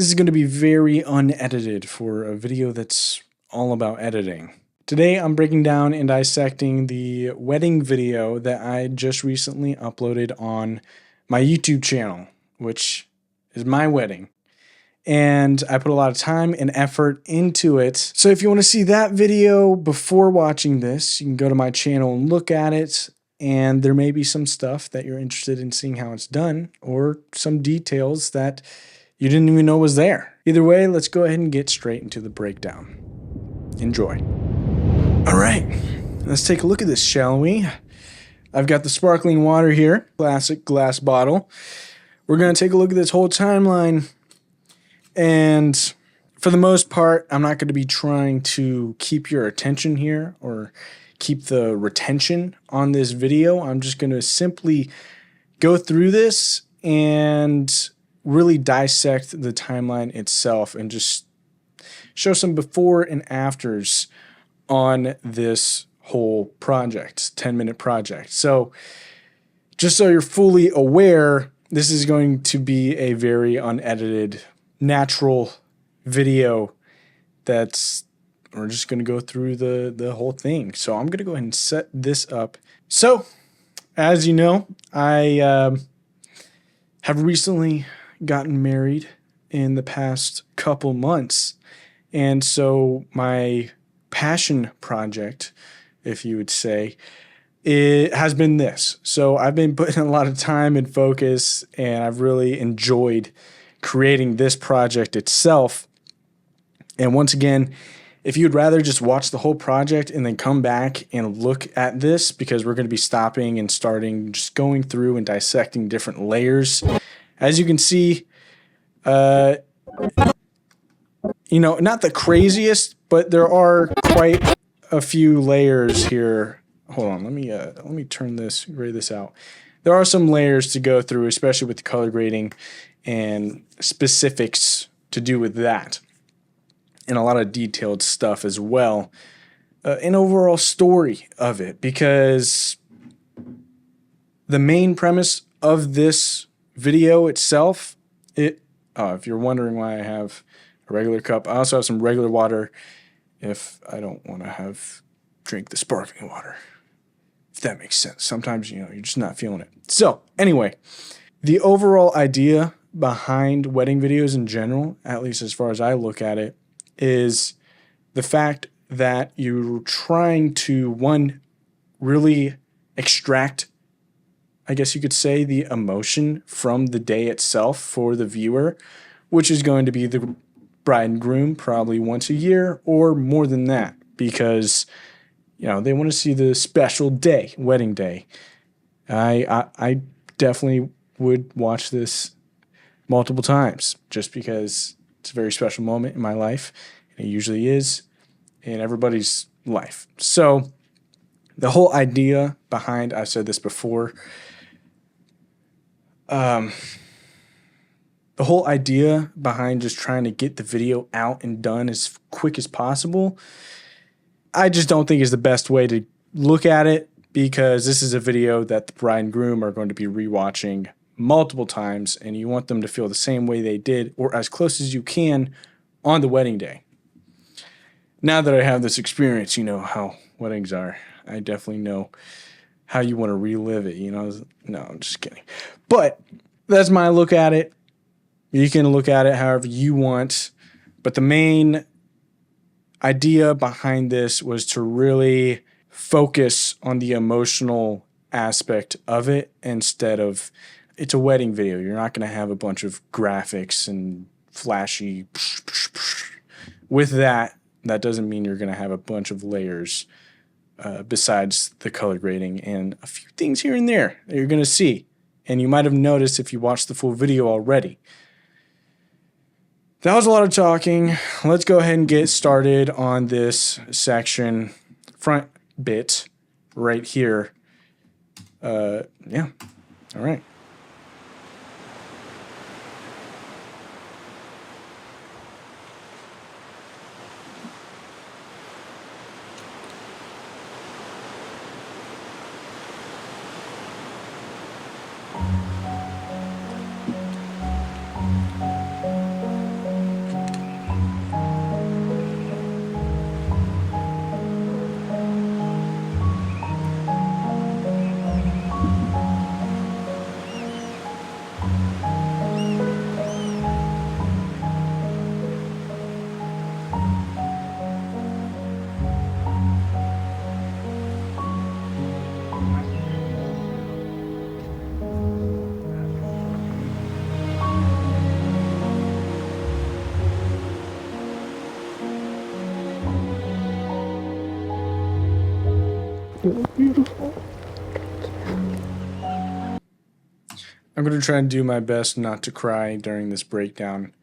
This is going to be very unedited for a video that's all about editing. Today I'm breaking down and dissecting the wedding video that I just recently uploaded on my YouTube channel, which is my wedding. And I put a lot of time and effort into it. So if you want to see that video before watching this, you can go to my channel and look at it. And there may be some stuff that you're interested in seeing how it's done, or some details that you didn't even know was there. Either way, let's go ahead and get straight into the breakdown. Enjoy. All right, let's take a look at this, shall we? I've got the sparkling water here, classic glass bottle. We're gonna take a look at this whole timeline. And for the most part, I'm not gonna be trying to keep your attention here or keep the retention on this video. I'm just gonna simply go through this and really dissect the timeline itself and just show some before and afters on this whole project, 10-minute project. So just so you're fully aware, this is going to be a very unedited, natural video that's, we're just going to go through the whole thing. So I'm going to go ahead and set this up. So as you know, I have recently gotten married in the past couple months. And so my passion project, if you would say, it has been this. So I've been putting a lot of time and focus, and I've really enjoyed creating this project itself. And once again, if you'd rather just watch the whole project and then come back and look at this, because we're going to be stopping and starting, just going through and dissecting different layers. As you can see, not the craziest, but there are quite a few layers here. Hold on, let me turn this, gray this out. There are some layers to go through, especially with the color grading and specifics to do with that, and a lot of detailed stuff as well. An overall story of it, because the main premise of this video itself, if you're wondering why I have a regular cup, I also have some regular water if I don't want to drink the sparkling water, if that makes sense. Sometimes, you're just not feeling it. So anyway, the overall idea behind wedding videos in general, at least as far as I look at it, is the fact that you're trying to, one, really extract, I guess you could say, the emotion from the day itself for the viewer, which is going to be the bride and groom probably once a year or more than that, because they want to see the special day, wedding day. I definitely would watch this multiple times just because it's a very special moment in my life, and it usually is in everybody's life. So the whole idea behind, I've said this before, the whole idea behind just trying to get the video out and done as quick as possible, I just don't think is the best way to look at it, because this is a video that the bride and groom are going to be rewatching multiple times, and you want them to feel the same way they did, or as close as you can, on the wedding day. Now that I have this experience, how weddings are. I definitely know how you want to relive it, No, I'm just kidding. But that's my look at it. You can look at it however you want. But the main idea behind this was to really focus on the emotional aspect of it instead of, it's a wedding video. You're not going to have a bunch of graphics and flashy. With that doesn't mean you're going to have a bunch of layers besides the color grading and a few things here and there that you're going to see. And you might have noticed if you watched the full video already. That was a lot of talking. Let's go ahead and get started on this section, front bit right here. Yeah. All right. Beautiful. I'm going to try and do my best not to cry during this breakdown.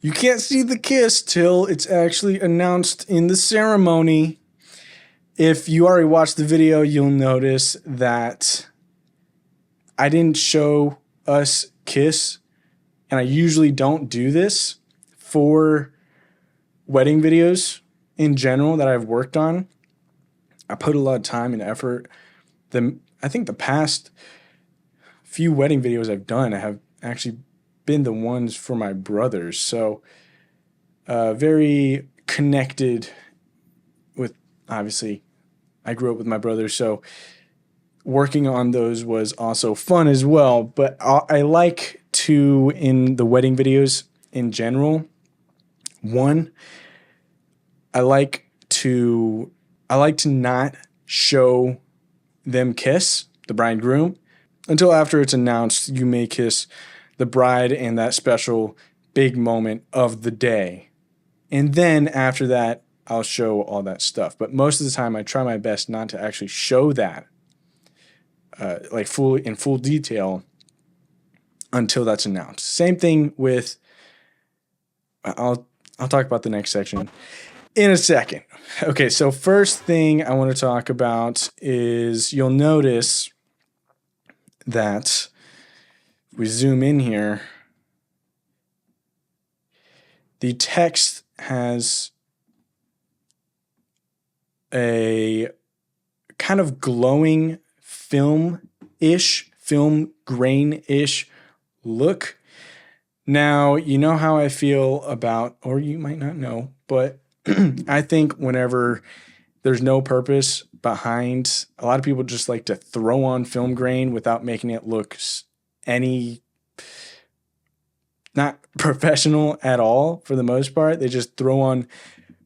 You can't see the kiss till it's actually announced in the ceremony. If you already watched the video, you'll notice that I didn't show us kiss, and I usually don't do this for wedding videos in general that I've worked on. I put a lot of time and effort. I think the past few wedding videos I've done have actually been the ones for my brothers. So very connected with, obviously, I grew up with my brothers. So working on those was also fun as well. But I like to, in the wedding videos in general, one, I like to not show them kiss, the bride and groom, until after it's announced you may kiss the bride in that special big moment of the day. And then after that, I'll show all that stuff. But most of the time, I try my best not to actually show that like in full detail until that's announced. Same thing with, I'll talk about the next section in a second. Okay, so first thing I want to talk about is you'll notice that if we zoom in here, the text has a kind of glowing film-ish, film grain-ish look. Now, you know how I feel about, or you might not know, but I think whenever there's no purpose behind, a lot of people just like to throw on film grain without making it look not professional at all for the most part. They just throw on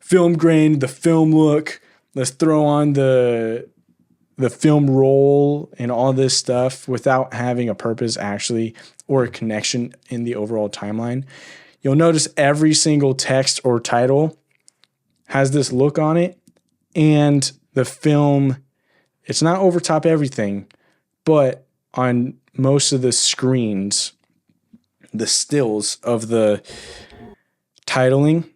film grain, the film look. Let's throw on the film roll and all this stuff without having a purpose actually or a connection in the overall timeline. You'll notice every single text or title has this look on it, and the film, it's not over top everything, but on most of the screens, the stills of the titling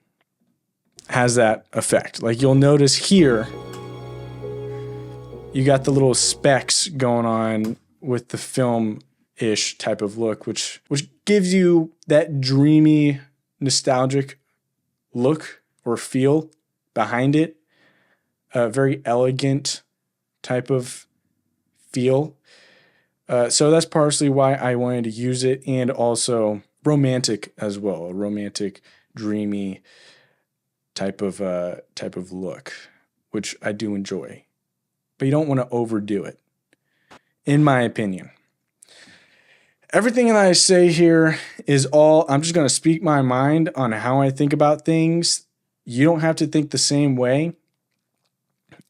has that effect. Like you'll notice here, you got the little specks going on with the film-ish type of look, which gives you that dreamy, nostalgic look or feel behind it. A very elegant type of feel. So that's partially why I wanted to use it, and also romantic as well, a romantic, dreamy type of look, which I do enjoy. But you don't want to overdo it, in my opinion. Everything that I say here is I'm just going to speak my mind on how I think about things. You don't have to think the same way,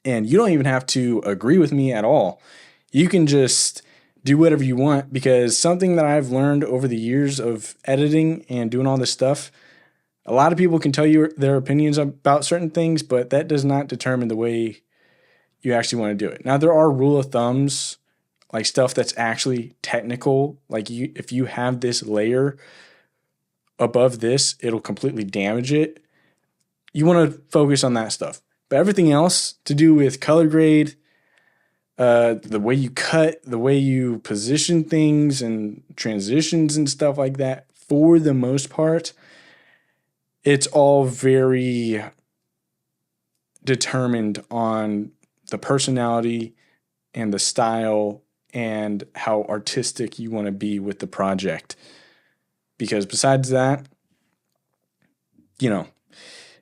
and you don't even have to agree with me at all. You can just do whatever you want, because something that I've learned over the years of editing and doing all this stuff, a lot of people can tell you their opinions about certain things, but that does not determine the way you actually want to do it. Now, there are rule of thumbs, like stuff that's actually technical. Like if you have this layer above this, it'll completely damage it. You want to focus on that stuff. But everything else to do with color grade, the way you cut, the way you position things and transitions and stuff like that, for the most part, it's all very determined on the personality and the style and how artistic you want to be with the project. Because besides that, you know,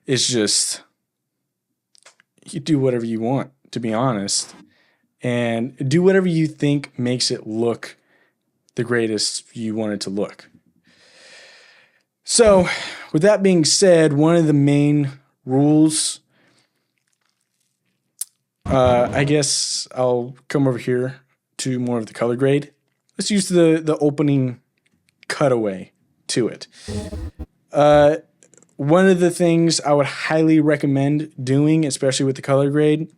it's just, you do whatever you want, to be honest, and do whatever you think makes it look the greatest you want it to look. So, with that being said, one of the main rules, I guess I'll come over here to more of the color grade. Let's use the opening cutaway to it. One of the things I would highly recommend doing, especially with the color grade,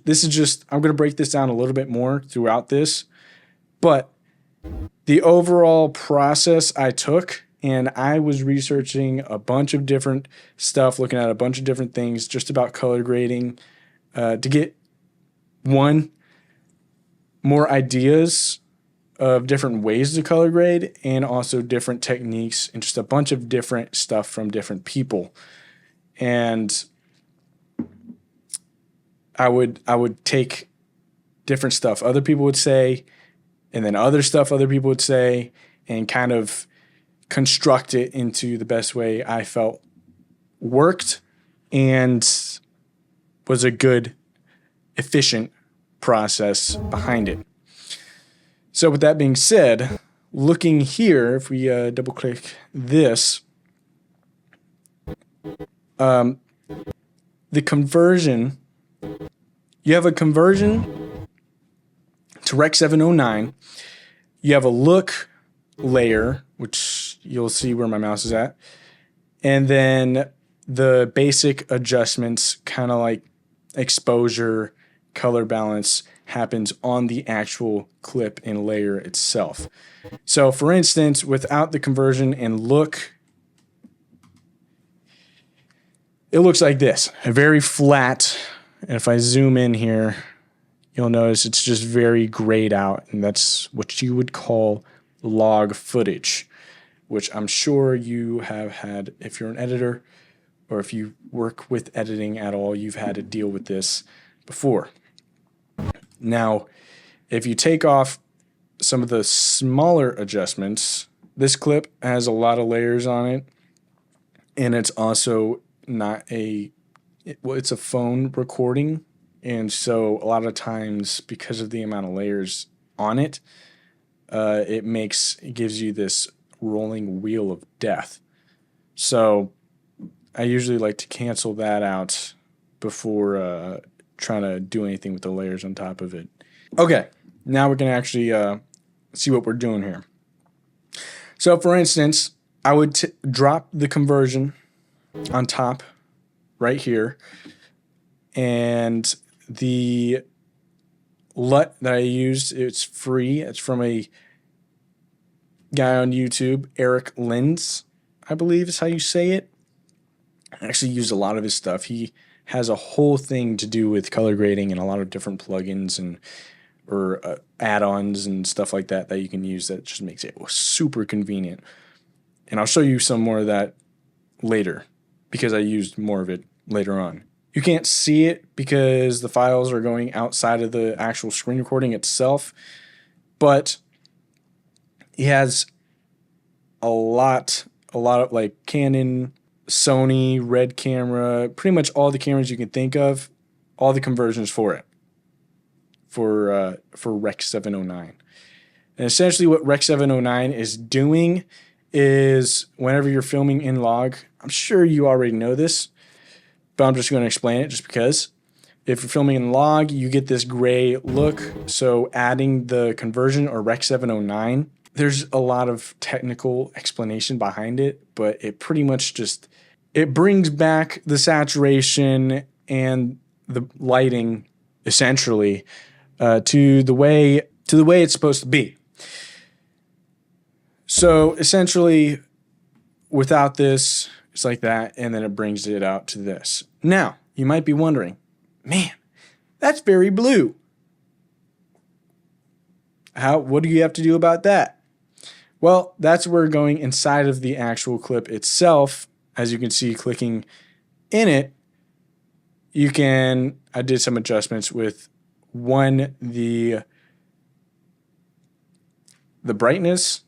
this is just, I'm going to break this down a little bit more throughout this, but the overall process I took, and I was researching a bunch of different stuff, looking at a bunch of different things just about color grading, to get more ideas of different ways to color grade, and also different techniques, and just a bunch of different stuff from different people. And I would take different stuff other people would say, and then other stuff other people would say, and kind of construct it into the best way I felt worked and was a good, efficient process behind it. So with that being said, looking here, if we double click this, the conversion, you have a conversion to Rec 709. You have a look layer, which you'll see where my mouse is at. And then the basic adjustments, kind of like exposure, color balance, happens on the actual clip and layer itself. So for instance, without the conversion and look, it looks like this, very flat. And if I zoom in here, you'll notice it's just very grayed out, and that's what you would call log footage, which I'm sure you have had if you're an editor, or if you work with editing at all, you've had to deal with this before. Now, if you take off some of the smaller adjustments, this clip has a lot of layers on it, and it's also not it's a phone recording. And so a lot of times, because of the amount of layers on it, it gives you this rolling wheel of death. So I usually like to cancel that out before trying to do anything with the layers on top of it. Okay, now we're going to actually see what we're doing here. So for instance, I would drop the conversion on top right here, and the LUT that I used, it's free. It's from a guy on YouTube, Eric Lins, I believe is how you say it. I actually use a lot of his stuff. He has a whole thing to do with color grading and a lot of different plugins or add-ons and stuff like that you can use that just makes it super convenient. And I'll show you some more of that later because I used more of it later on. You can't see it because the files are going outside of the actual screen recording itself, but he has a lot of like Canon, Sony, Red camera, pretty much all the cameras you can think of, all the conversions for it, for Rec 709. And essentially what Rec 709 is doing is whenever you're filming in log, I'm sure you already know this, but I'm just going to explain it just because. If you're filming in log, you get this gray look. So adding the conversion or Rec 709, there's a lot of technical explanation behind it, but it pretty much just, it brings back the saturation and the lighting essentially to the way it's supposed to be. So essentially without this, it's like that, and then it brings it out to this. Now, you might be wondering, man, that's very blue. What do you have to do about that? Well, that's where we're going inside of the actual clip itself as you can see, clicking in it, I did some adjustments with one, the brightness,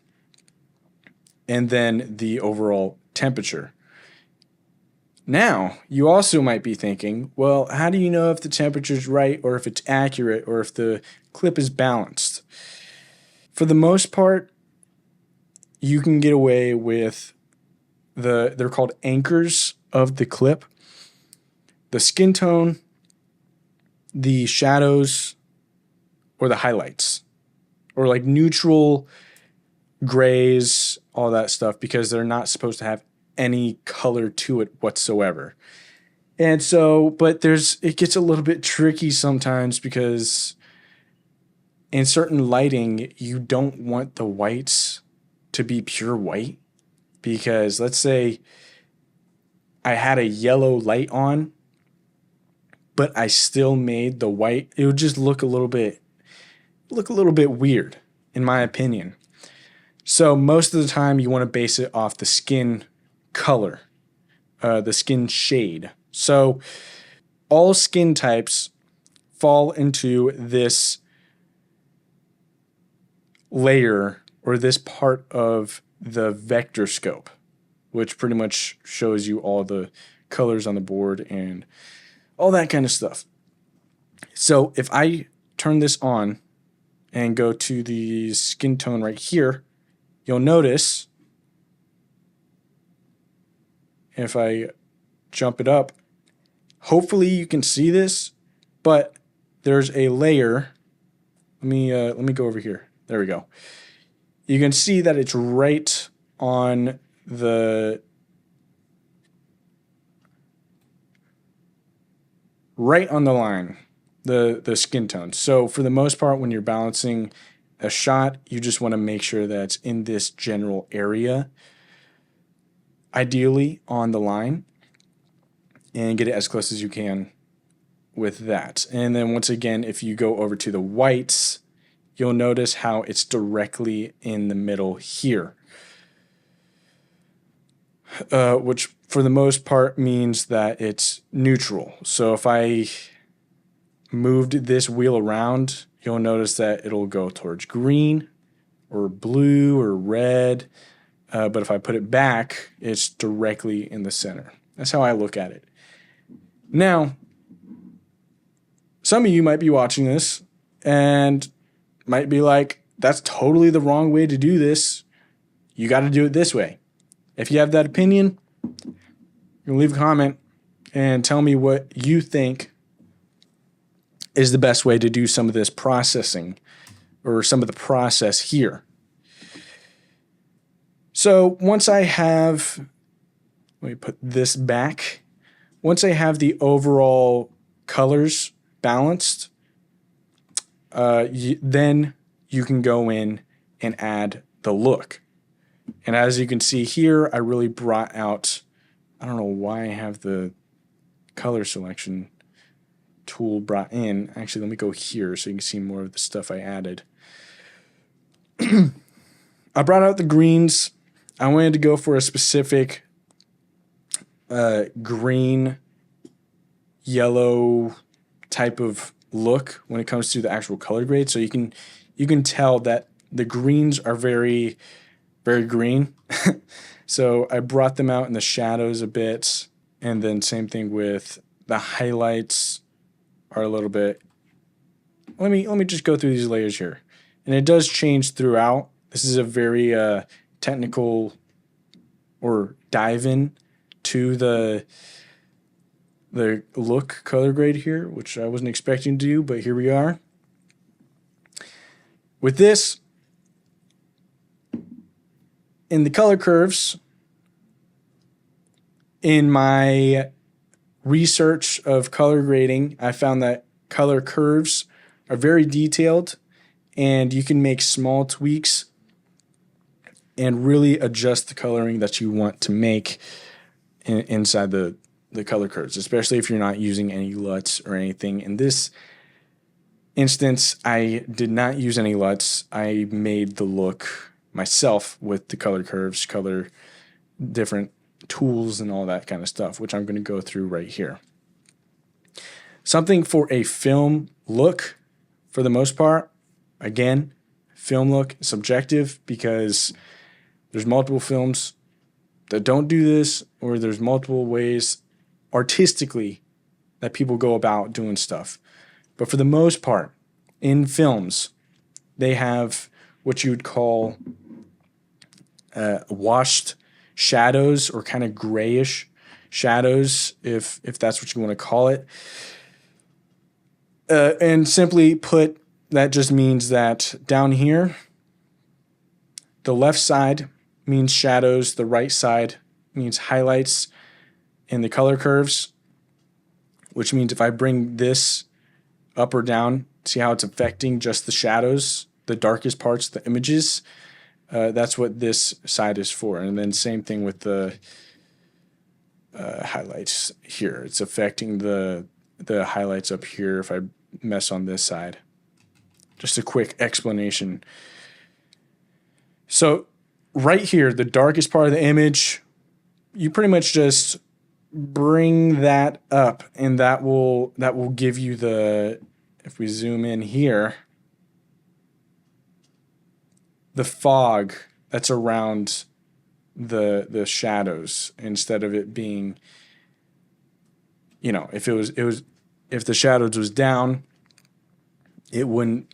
and then the overall temperature. Now, you also might be thinking, well, how do you know if the temperature's right or if it's accurate or if the clip is balanced? For the most part, you can get away with they're called anchors of the clip. The skin tone, the shadows, or the highlights, or like neutral grays, all that stuff, because they're not supposed to have any color to it whatsoever. And so, but it gets a little bit tricky sometimes because in certain lighting, you don't want the whites to be pure white, because let's say I had a yellow light on, but I still made the white, it would just look a little bit weird, in my opinion. So most of the time you want to base it off the skin color, the skin shade. So all skin types fall into this layer or this part of the vector scope, which pretty much shows you all the colors on the board and all that kind of stuff. So if I turn this on and go to the skin tone right here, you'll notice if I jump it up, hopefully you can see this, but there's a layer. Let me go over here. There we go. You can see that it's right on the line, the skin tone. So for the most part, when you're balancing a shot, you just want to make sure that it's in this general area, ideally on the line, and get it as close as you can with that. And then once again, if you go over to the whites, you'll notice how it's directly in the middle here, which for the most part means that it's neutral. So if I moved this wheel around, you'll notice that it'll go towards green or blue or red. But if I put it back, it's directly in the center. That's how I look at it. Now, some of you might be watching this and might be like, that's totally the wrong way to do this. You got to do it this way. If you have that opinion, you can leave a comment and tell me what you think is the best way to do some of this processing or some of the process here. So once I have, let me put this back. Once I have the overall colors balanced, then you can go in and add the look. And as you can see here, I really brought out, I don't know why I have the color selection tool brought in. Actually, let me go here so you can see more of the stuff I added. I brought out the greens. I wanted to go for a specific green, yellow type of look when it comes to the actual color grade. So you can tell that the greens are very, very green. So I brought them out in the shadows a bit, and then same thing with the highlights are a little bit. Let me just go through these layers here, and it does change throughout. This is a very technical or dive in to the look color grade here, which I wasn't expecting to do, but here we are. With this, in the color curves, in my research of color grading, I found that color curves are very detailed, and you can make small tweaks and really adjust the coloring that you want to make inside the color curves, especially if you're not using any LUTs or anything. In this instance, I did not use any LUTs. I made the look myself with the color curves, different tools and all that kind of stuff, which I'm going to go through right here. Something for a film look, for the most part, again, film look is subjective because there's multiple films that don't do this, or there's multiple ways artistically that people go about doing stuff. But for the most part, in films, they have what you would call washed shadows, or kind of grayish shadows, if that's what you want to call it. And simply put, that just means that down here, the left side means shadows, the right side means highlights in the color curves, which means if I bring this up or down, see how it's affecting just the shadows, the darkest parts, the images. That's what this side is for. And then same thing with the highlights here. It's affecting the highlights up here if I mess on this side. Just a quick explanation. So right here, the darkest part of the image, you pretty much just bring that up, and that will give you the, if we zoom in here, the fog that's around the shadows, instead of it being, you know, if the shadows was down, it wouldn't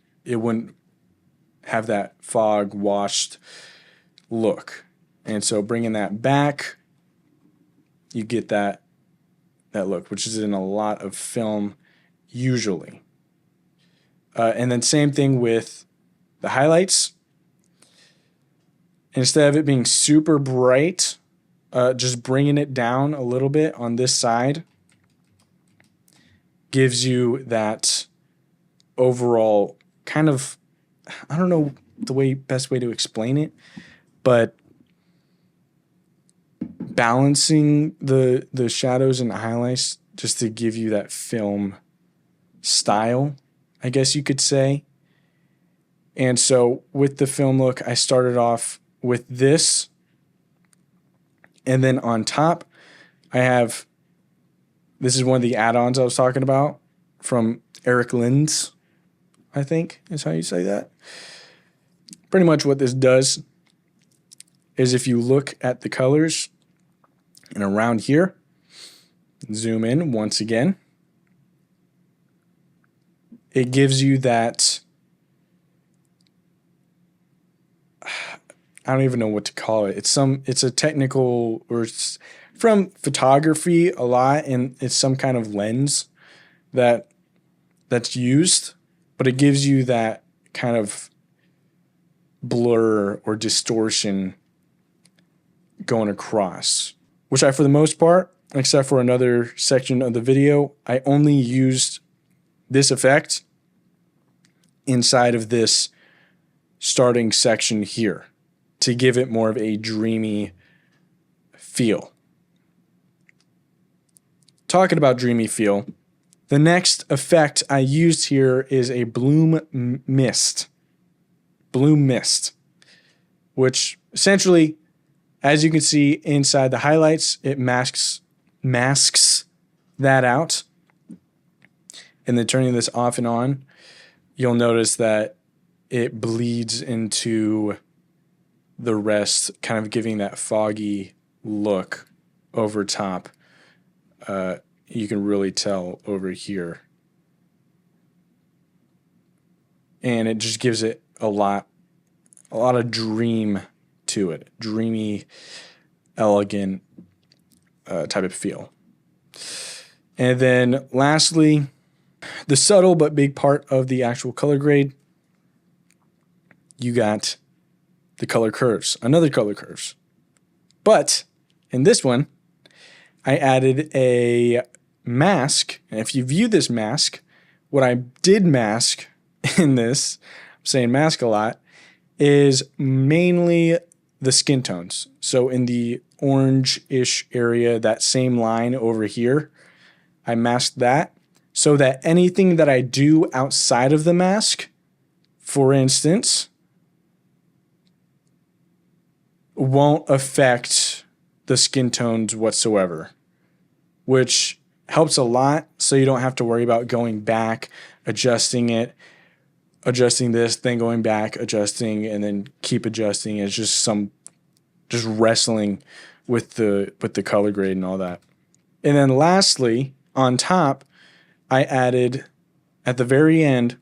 have that fog washed look. And so bringing that back, you get that look, which is in a lot of film usually. And then same thing with the highlights. Instead of it being super bright, just bringing it down a little bit on this side gives you that overall kind of, I don't know the best way to explain it, but balancing the shadows and the highlights just to give you that film style, I guess you could say. And so with the film look, I started off with this, and then on top I have, this is one of the add-ons I was talking about from Eric Lins, I think is how you say that. Pretty much what this does is, if you look at the colors and around here, zoom in once again, it gives you that, I don't even know what to call it. It's a technical, or it's from photography a lot, and it's some kind of lens that's used, but it gives you that kind of blur or distortion going across, which I, for the most part, except for another section of the video, I only used this effect inside of this starting section here to give it more of a dreamy feel. Talking about dreamy feel, the next effect I used here is a bloom mist, which essentially, as you can see inside the highlights, it masks that out. And then turning this off and on, you'll notice that it bleeds into the rest, kind of giving that foggy look over top. You can really tell over here. And it just gives it a lot of dream to it. Dreamy, elegant type of feel. And then lastly, the subtle but big part of the actual color grade, you got the color curves, another color curves. But in this one, I added a mask. And if you view this mask, what I did mask in this, I'm saying mask a lot, is mainly the skin tones. So in the orange-ish area, that same line over here, I masked that so that anything that I do outside of the mask, for instance, won't affect the skin tones whatsoever, which helps a lot, so you don't have to worry about going back, adjusting it, adjusting this, then going back, adjusting, and then keep adjusting. It's just wrestling with the color grade and all that. And then lastly, on top, I added, at the very end,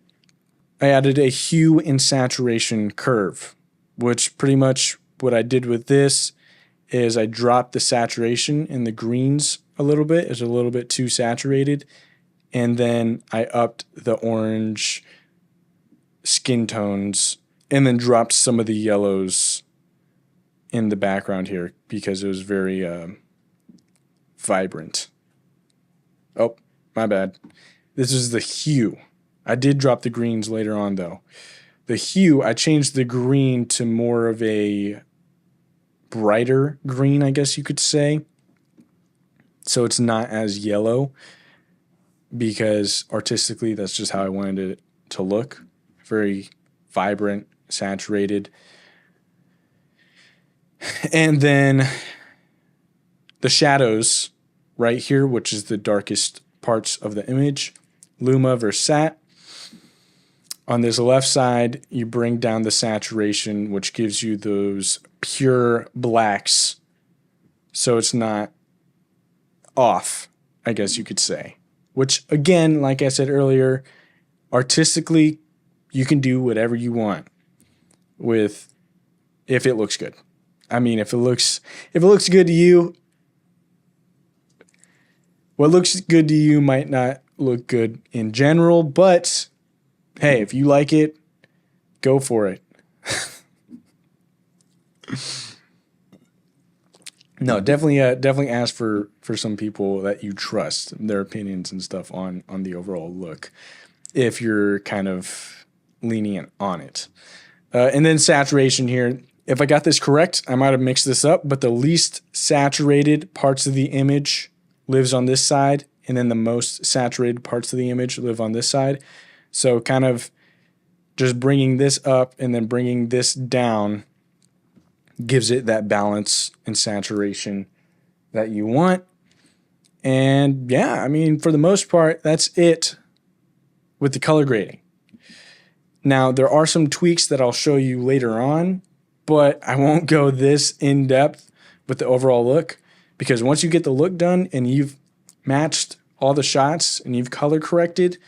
I added a hue and saturation curve, which pretty much what I did with this is I dropped the saturation in the greens a little bit. It's a little bit too saturated. And then I upped the orange skin tones and then dropped some of the yellows in the background here because it was very vibrant. Oh, my bad. This is the hue. I did drop the greens later on though. The hue, I changed the green to more of a brighter green, I guess you could say. So it's not as yellow because artistically that's just how I wanted it to look. Very vibrant, saturated. And then the shadows right here, which is the darkest parts of the image, Luma versus Sat. On this left side, you bring down the saturation, which gives you those pure blacks. So it's not off, I guess you could say. Which, again, like I said earlier, artistically, you can do whatever you want with if it looks good. I mean, if it looks good to you, what looks good to you might not look good in general, but hey, if you like it, go for it. No, definitely ask for some people that you trust, their opinions and stuff on the overall look, if you're kind of lenient on it. And then saturation here. If I got this correct, I might have mixed this up, but the least saturated parts of the image lives on this side, and then the most saturated parts of the image live on this side. So kind of just bringing this up and then bringing this down gives it that balance and saturation that you want. And yeah, I mean, for the most part, that's it with the color grading. Now, there are some tweaks that I'll show you later on, but I won't go this in depth with the overall look, because once you get the look done and you've matched all the shots and you've color corrected,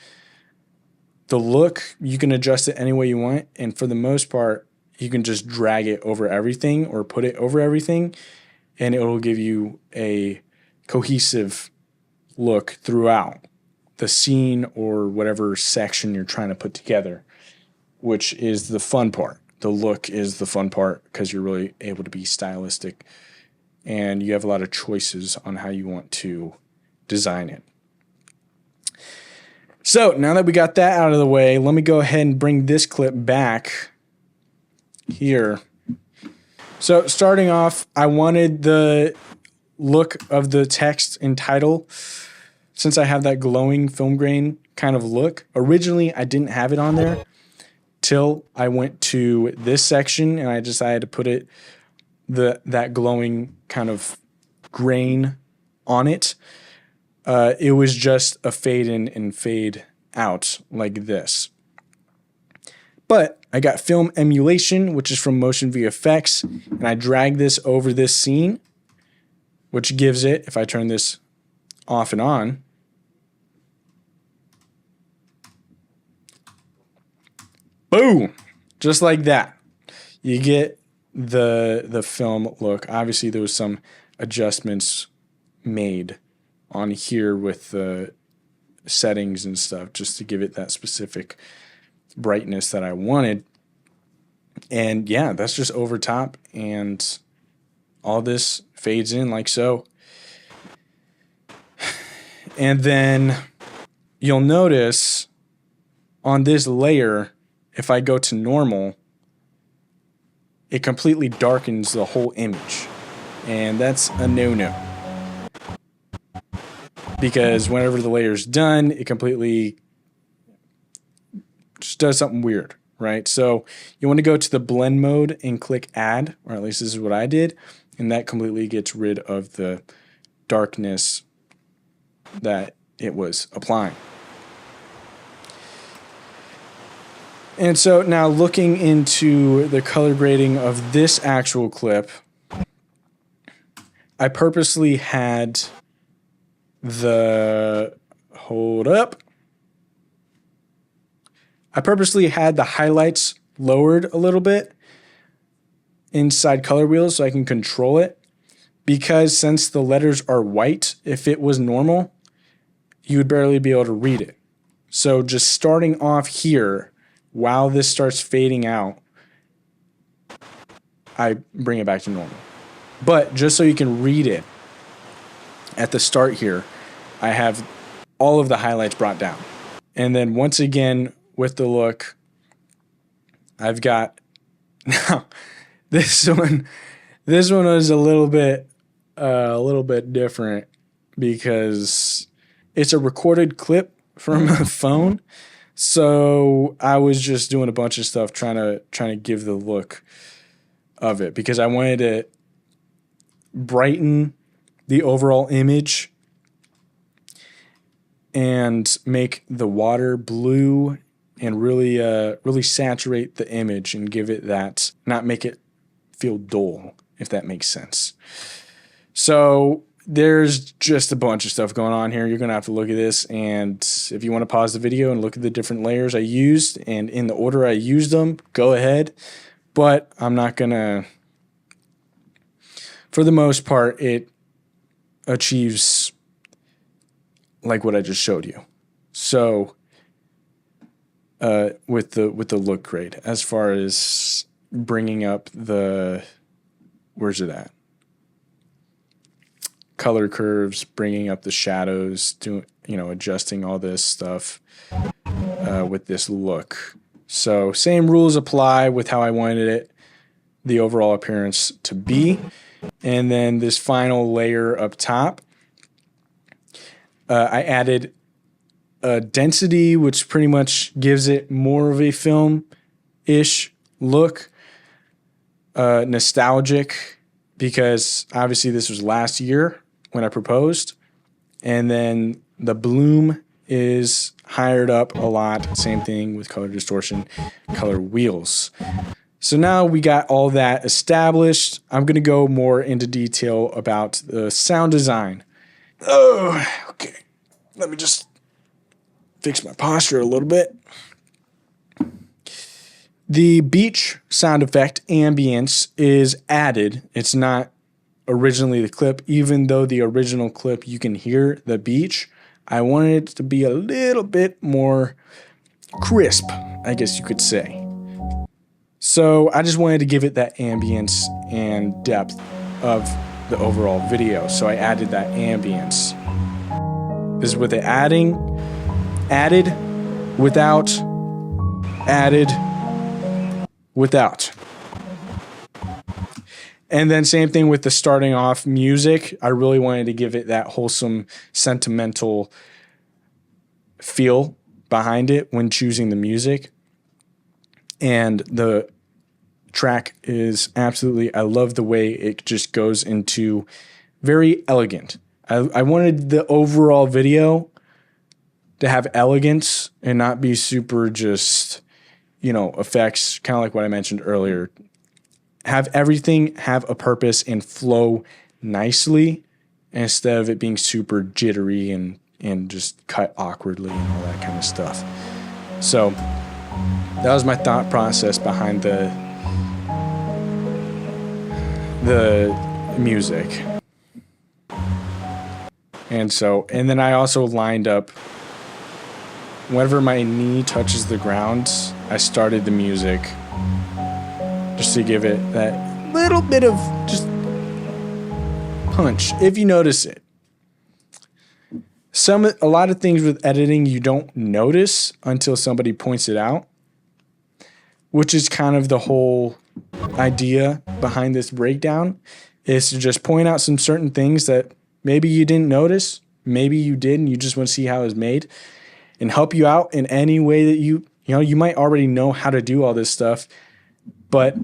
the look, you can adjust it any way you want. And for the most part, you can just drag it over everything or put it over everything, and it will give you a cohesive look throughout the scene or whatever section you're trying to put together, which is the fun part. The look is the fun part because you're really able to be stylistic and you have a lot of choices on how you want to design it. So now that we got that out of the way, let me go ahead and bring this clip back here. So starting off, I wanted the look of the text and title, since I have that glowing film grain kind of look. Originally, I didn't have it on there till I went to this section and I decided to put it that glowing kind of grain on it. It was just a fade in and fade out like this. But I got film emulation, which is from Motion VFX, and I drag this over this scene, which gives it, if I turn this off and on, boom, just like that. You get the film look. Obviously, there was some adjustments made on here with the settings and stuff just to give it that specific brightness that I wanted. And yeah, that's just over top, and all this fades in like so. And then you'll notice on this layer, if I go to normal, it completely darkens the whole image. And that's a no-no. Because whenever the layer's done, it completely just does something weird, right? So you want to go to the blend mode and click add, or at least this is what I did. and that completely gets rid of the darkness that it was applying. And so now looking into the color grading of this actual clip, I purposely had the, I purposely had the highlights lowered a little bit inside color wheels so I can control it, because since the letters are white, if it was normal, you would barely be able to read it. So just starting off here, while this starts fading out, I bring it back to normal. But just so you can read it, at the start here, I have all of the highlights brought down. And then once again, with the look, I've got, now this one is a little bit different because it's a recorded clip from a phone. So I was just doing a bunch of stuff trying to give the look of it, because I wanted to brighten the overall image and make the water blue and really saturate the image and give it that, not make it feel dull, if that makes sense. So there's just a bunch of stuff going on here. You're going to have to look at this, and if you want to pause the video and look at the different layers I used and in the order I used them, go ahead. But I'm not going to, for the most part, it achieves like what I just showed you. So with the look grade, as far as bringing up the, where's it at? Color curves, bringing up the shadows, adjusting all this stuff with this look. So same rules apply with how I wanted it, the overall appearance to be. And then this final layer up top, I added a density, which pretty much gives it more of a film-ish look, nostalgic, because obviously this was last year when I proposed. And then the bloom is higher up a lot. Same thing with color distortion, color wheels. So now we got all that established. I'm going to go more into detail about the sound design. Oh, okay. Let me just fix my posture a little bit. The beach sound effect, ambience, is added. It's not originally the clip, even though the original clip you can hear the beach. I wanted it to be a little bit more crisp, I guess you could say. So I just wanted to give it that ambience and depth of the overall video. So I added that ambience. This is with it added, without, added, without. And then same thing with the starting off music. I really wanted to give it that wholesome, sentimental feel behind it when choosing the music. And the track is absolutely, I love the way it just goes into very elegant. I wanted the overall video to have elegance and not be super just, effects, kind of like what I mentioned earlier. Have everything have a purpose and flow nicely instead of it being super jittery and just cut awkwardly and all that kind of stuff. So that was my thought process behind the music. And then I also lined up, whenever my knee touches the ground, I started the music just to give it that little bit of just punch, if you notice it. A lot of things with editing you don't notice until somebody points it out, which is kind of the whole idea behind this breakdown, is to just point out some certain things that maybe you didn't notice, maybe you did, and you just want to see how it's made, and help you out in any way that you might already know how to do all this stuff, but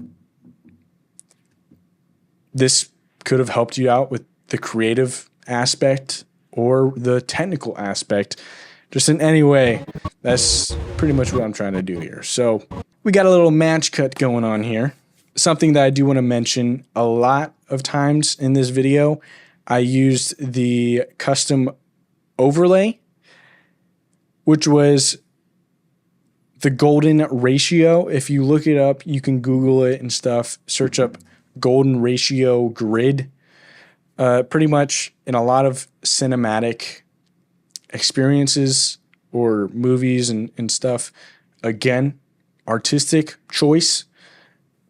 this could have helped you out with the creative aspect or the technical aspect. Just in any way, that's pretty much what I'm trying to do here. So we got a little match cut going on here. Something that I do want to mention, a lot of times in this video, I used the custom overlay, which was the golden ratio. If you look it up, you can Google it and stuff, search up golden ratio grid. Pretty much in a lot of cinematic experiences or movies and stuff, again, artistic choice.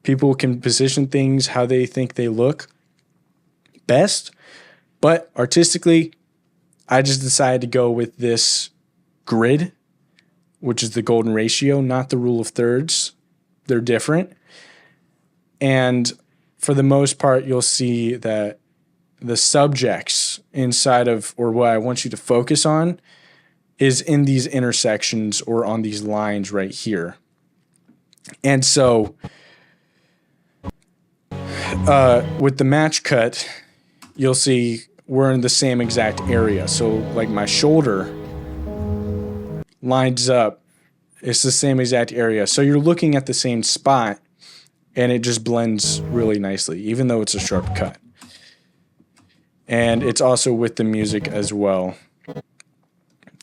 People can position things how they think they look best, but artistically, I just decided to go with this grid, which is the golden ratio, not the rule of thirds. They're different. And for the most part, you'll see that the subjects inside of, or what I want you to focus on, is in these intersections or on these lines right here. And so with the match cut, you'll see we're in the same exact area. So like my shoulder lines up, it's the same exact area. So you're looking at the same spot and it just blends really nicely, even though it's a sharp cut. And it's also with the music as well.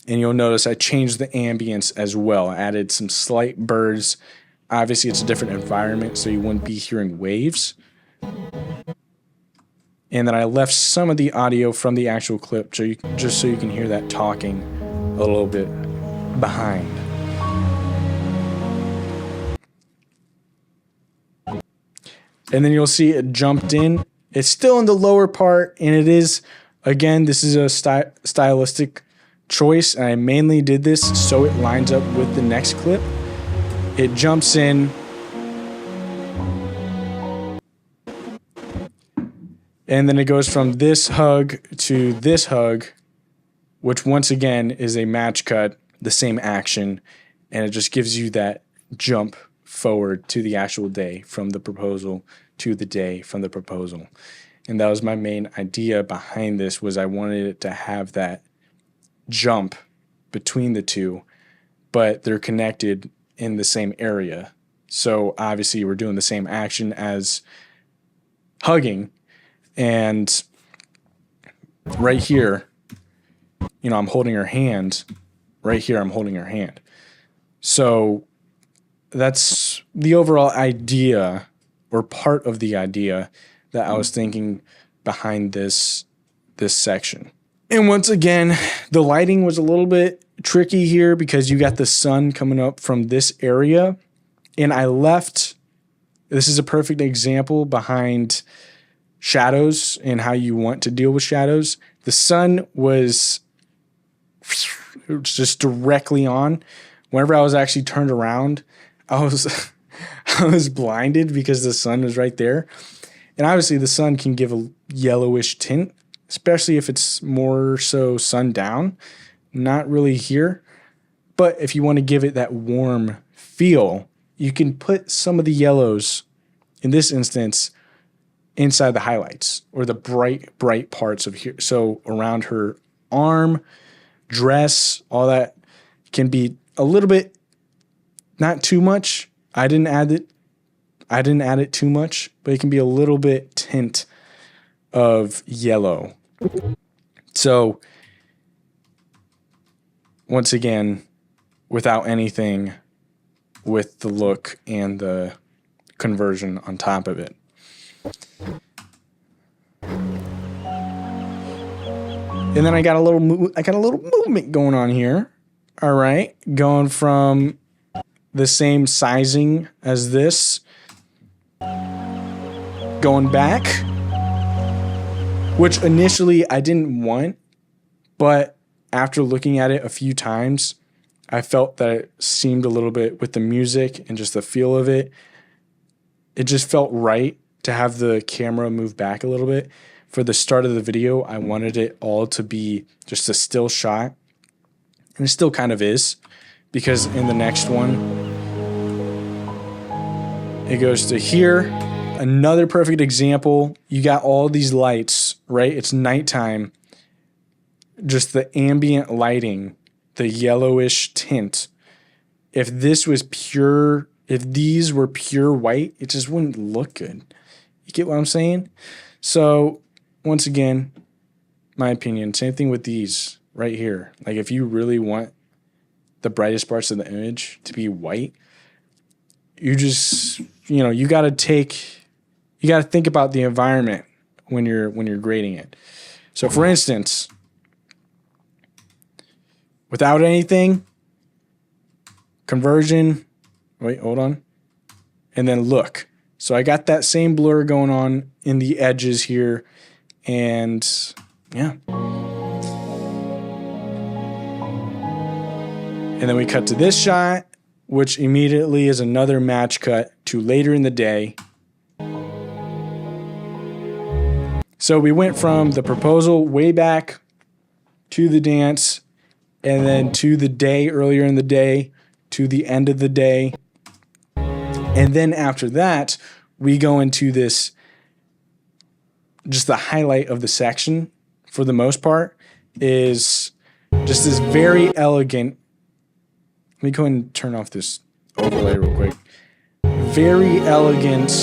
And you'll notice I changed the ambience as well. I added some slight birds. Obviously, it's a different environment, so you wouldn't be hearing waves. And then I left some of the audio from the actual clip just so you can hear that talking a little bit behind. And then you'll see it jumped in. It's still in the lower part, and it is, again, this is a stylistic choice, and I mainly did this so it lines up with the next clip. It jumps in, and then it goes from this hug to this hug, which once again is a match cut, the same action, and it just gives you that jump forward to the actual day from the proposal to the day from the proposal. And that was my main idea behind this, was I wanted it to have that jump between the two, but they're connected in the same area. So obviously we're doing the same action as hugging, and right here, you know, I'm holding her hand. Right here, I'm holding her hand. So that's the overall idea, or part of the idea, that I was thinking behind this section. And once again, the lighting was a little bit tricky here because you got the sun coming up from this area. And I left, this is a perfect example behind shadows and how you want to deal with shadows. The sun was just directly on. Whenever I was actually turned around, I was blinded because the sun was right there. And obviously the sun can give a yellowish tint, especially if it's more so sundown, not really here. But if you want to give it that warm feel, you can put some of the yellows, in this instance, inside the highlights or the bright parts of here. So around her arm, dress, all that can be a little bit, not too much. I didn't add it too much, but it can be a little bit tint of yellow. So once again, without anything, with the look and the conversion on top of it. And then I got a little movement going on here. All right, going from the same sizing as this, going back, which initially I didn't want, but after looking at it a few times, I felt that it seemed a little bit, with the music and just the feel of it, it just felt right to have the camera move back a little bit. For the start of the video, I wanted it all to be just a still shot, and it still kind of is, because in the next one, it goes to here, another perfect example. You got all these lights, right? It's nighttime. Just the ambient lighting, the yellowish tint. If these were pure white, it just wouldn't look good. You get what I'm saying? So once again, my opinion, same thing with these right here. Like if you really want the brightest parts of the image to be white, you just, you got to think about the environment when you're grading it. So for instance, without anything, conversion, wait, hold on, and then look. So I got that same blur going on in the edges here, and yeah. And then we cut to this shot, which immediately is another match cut to later in the day. So we went from the proposal way back to the dance, and then to the day earlier in the day, to the end of the day. And then after that, we go into this, just the highlight of the section for the most part is just this very elegant. Let me go ahead and turn off this overlay real quick. Very elegant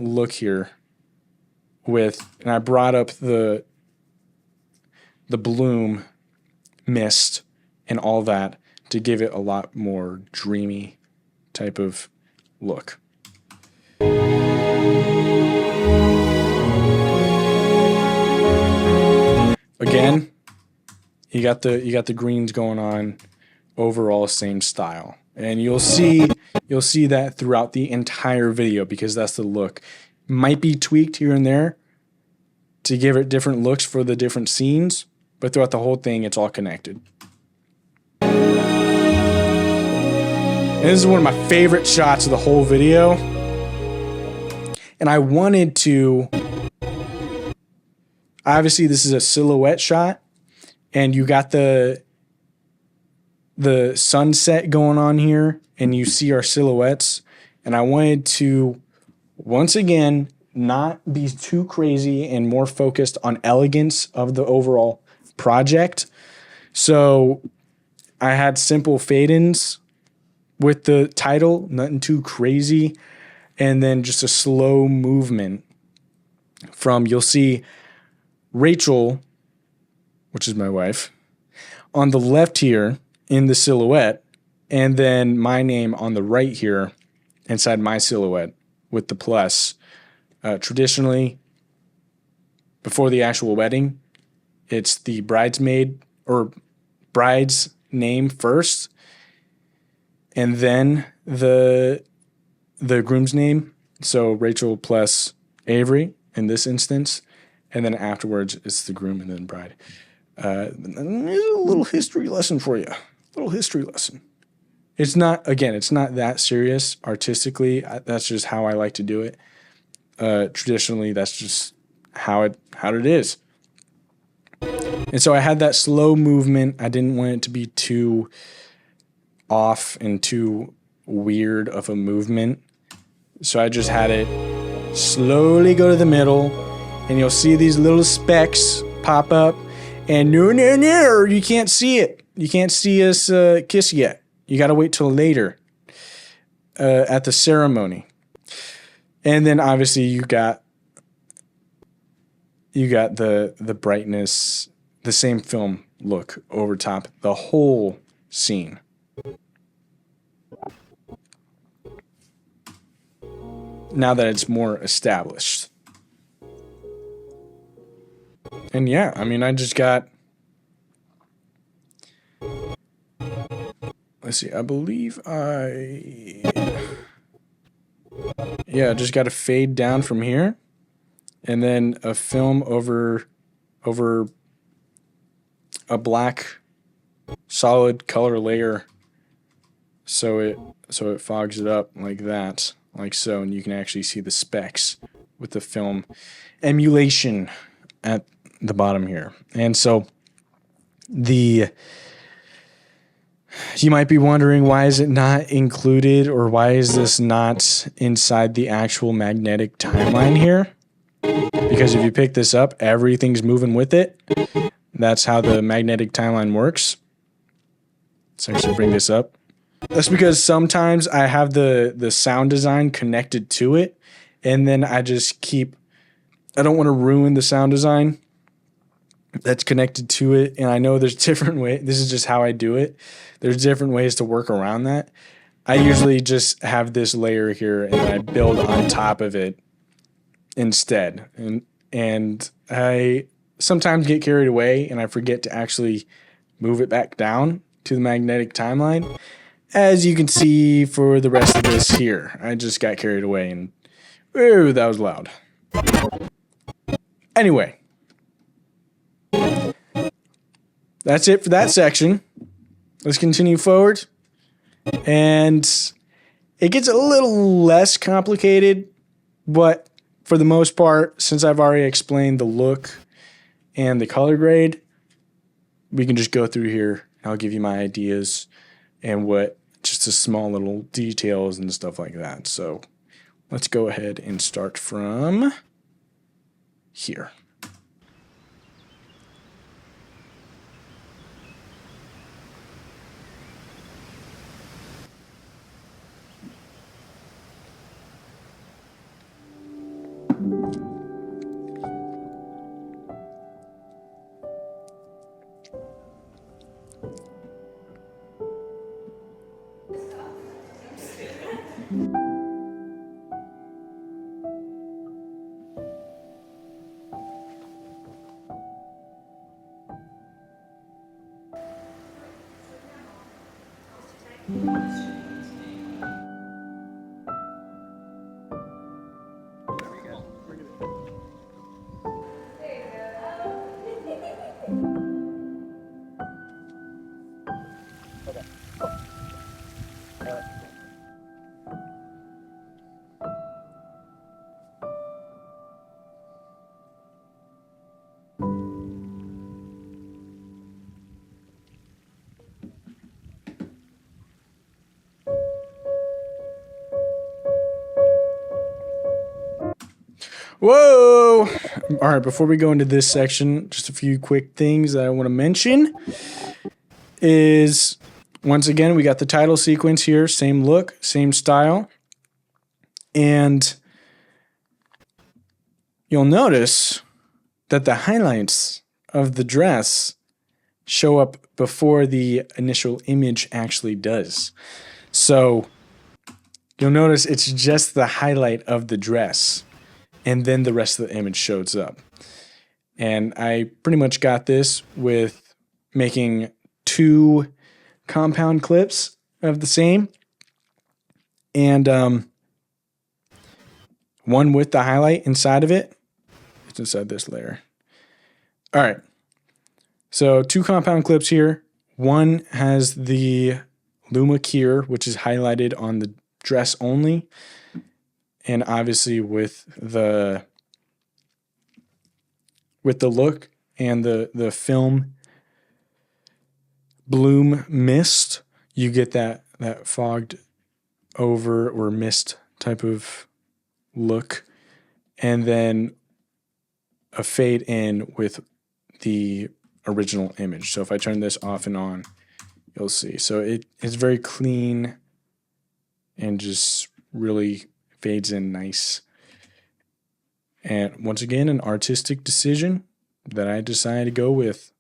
look here and I brought up the bloom mist and all that to give it a lot more dreamy type of look. Again, you got the greens going on, overall same style. And you'll see that throughout the entire video because that's the look. Might be tweaked here and there to give it different looks for the different scenes, but throughout the whole thing, it's all connected. And this is one of my favorite shots of the whole video. And I wanted to, obviously this is a silhouette shot, and you got the sunset going on here, and you see our silhouettes. And I wanted to, once again, not be too crazy and more focused on elegance of the overall project. So I had simple fade-ins with the title, nothing too crazy, and then just a slow movement from, you'll see Rachel, which is my wife, on the left here in the silhouette, and then my name on the right here inside my silhouette with the plus. Traditionally, before the actual wedding, it's the bridesmaid or bride's name first, and then the groom's name. So Rachel plus Avery in this instance, and then afterwards it's the groom and then bride. A little history lesson for you. Little history lesson. It's not that serious artistically. That's just how I like to do it. Traditionally, that's just how it is. And so I had that slow movement. I didn't want it to be too off and too weird of a movement. So I just had it slowly go to the middle, and you'll see these little specks pop up, and no, you can't see it. You can't see us kiss yet. You got to wait till later at the ceremony. And then obviously you got the brightness, the same film look over top the whole scene. Now that it's more established. And yeah, I mean, I just got, let's see, I believe just got a fade down from here, and then a film over a black solid color layer, so it fogs it up like that, like so, and you can actually see the specks with the film emulation at the bottom here. And so the You might be wondering, why is it not included, or why is this not inside the actual magnetic timeline here? Because if you pick this up, everything's moving with it. That's how the magnetic timeline works. Let's actually bring this up. That's because sometimes I have the sound design connected to it, and then I don't want to ruin the sound design that's connected to it. And I know there's different ways. This is just how I do it. There's different ways to work around that. I usually just have this layer here and I build on top of it instead. And I sometimes get carried away and I forget to actually move it back down to the magnetic timeline. As you can see for the rest of this here, I just got carried away and ooh, that was loud. Anyway, that's it for that section. Let's continue forward. And it gets a little less complicated, but for the most part, since I've already explained the look and the color grade, we can just go through here and I'll give you my ideas and what just the small little details and stuff like that. So let's go ahead and start from here. Whoa! All right, before we go into this section, just a few quick things that I want to mention is, once again, we got the title sequence here, same look, same style. And you'll notice that the highlights of the dress show up before the initial image actually does. So you'll notice it's just the highlight of the dress, and then the rest of the image shows up. And I pretty much got this with making 2 compound clips of the same, and one with the highlight inside of it. It's inside this layer. All right. So 2 compound clips here. One has the Luma Kier, which is highlighted on the dress only. And obviously with the look and the film bloom mist, you get that fogged over or mist type of look. And then a fade in with the original image. So if I turn this off and on, you'll see. So it's very clean and just really fades in nice. And once again, an artistic decision that I decided to go with.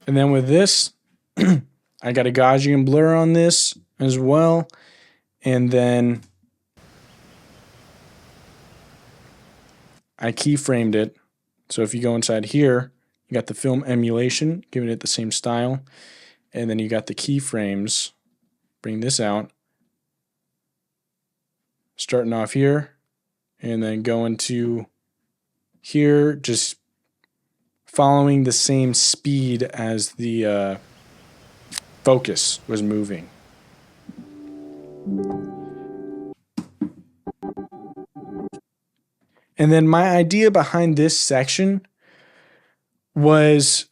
And then with this, I got a Gaussian blur on this as well. And then I keyframed it. So if you go inside here, you got the film emulation, giving it the same style. And then you got the keyframes. Bring this out. Starting off here and then going to here, just following the same speed as the focus was moving. And then my idea behind this section was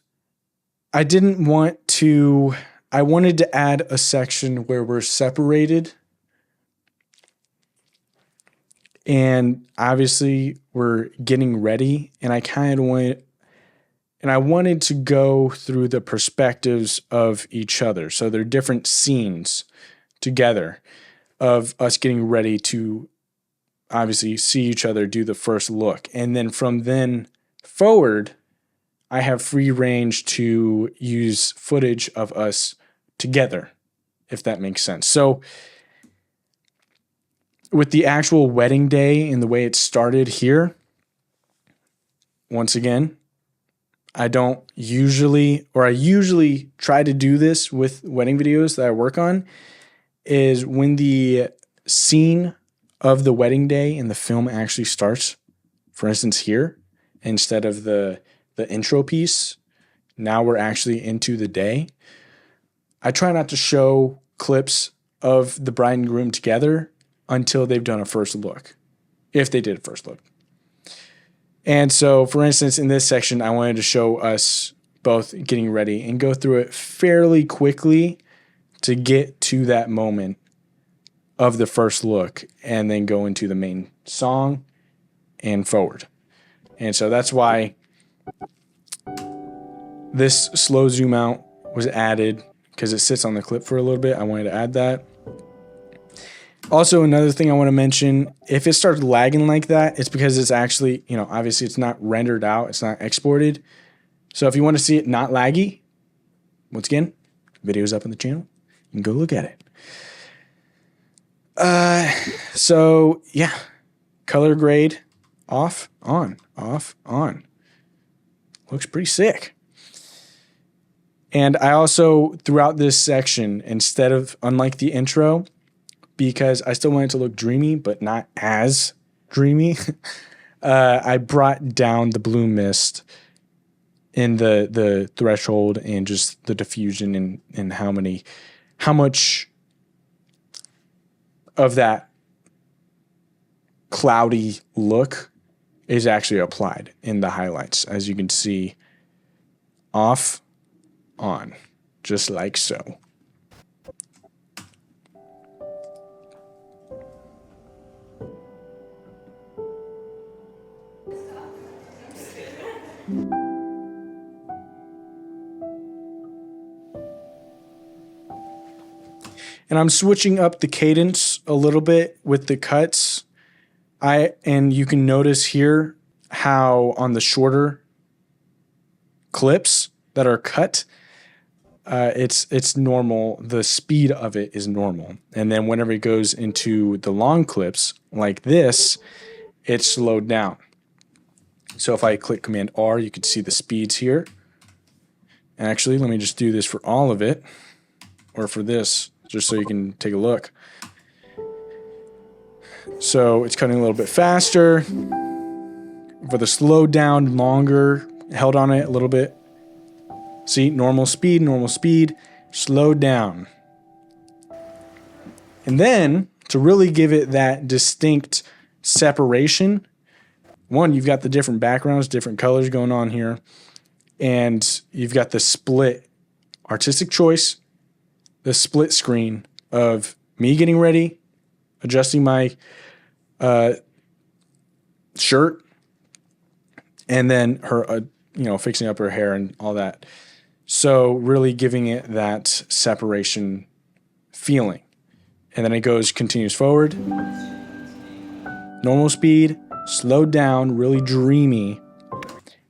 I didn't want to I wanted to add a section where we're separated. And obviously we're getting ready, and I wanted to go through the perspectives of each other. So they're different scenes together of us getting ready to obviously see each other do the first look. And then from then forward, I have free range to use footage of us together, if that makes sense. So with the actual wedding day and the way it started here, once again, I usually try to do this with wedding videos that I work on, is when the scene of the wedding day in the film actually starts, for instance here, instead of the intro piece, now we're actually into the day. I try not to show clips of the bride and groom together until they've done a first look, if they did a first look. And so, for instance, in this section, I wanted to show us both getting ready and go through it fairly quickly to get to that moment of the first look and then go into the main song and forward. And so that's why this slow zoom out was added, because it sits on the clip for a little bit. I wanted to add that. Also, another thing I want to mention, if it starts lagging like that, it's because it's actually, obviously it's not rendered out. It's not exported. So if you want to see it not laggy, once again, video's up on the channel. You can go look at it. So yeah, color grade, off, on, off, on. Looks pretty sick. And I also, throughout this section, unlike the intro, because I still want it to look dreamy, but not as dreamy, I brought down the blue mist in the threshold and just the diffusion and how much of that cloudy look is actually applied in the highlights. As you can see, off, on, just like so. And I'm switching up the cadence a little bit with the cuts. And you can notice here how on the shorter clips that are cut, it's normal. The speed of it is normal. And then whenever it goes into the long clips like this, it's slowed down. So if I click Command R, you can see the speeds here. Actually, let me just do this for all of it, or for this, just so you can take a look. So it's cutting a little bit faster. For the slowed down longer, held on it a little bit. See, normal speed, slowed down. And then, to really give it that distinct separation, one, you've got the different backgrounds, different colors going on here. And you've got the split artistic choice, the split screen of me getting ready, adjusting my shirt, and then her, fixing up her hair and all that. So really giving it that separation feeling. And then it continues forward. Normal speed, slowed down, really dreamy.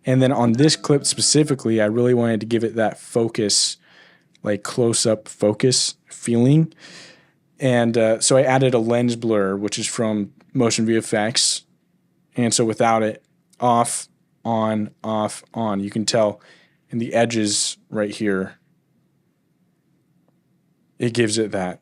And then on this clip specifically, I really wanted to give it that focus, like close-up focus feeling. And so I added a lens blur, which is from Motion VFX. And so without it, off, on, off, on. You can tell in the edges right here, it gives it that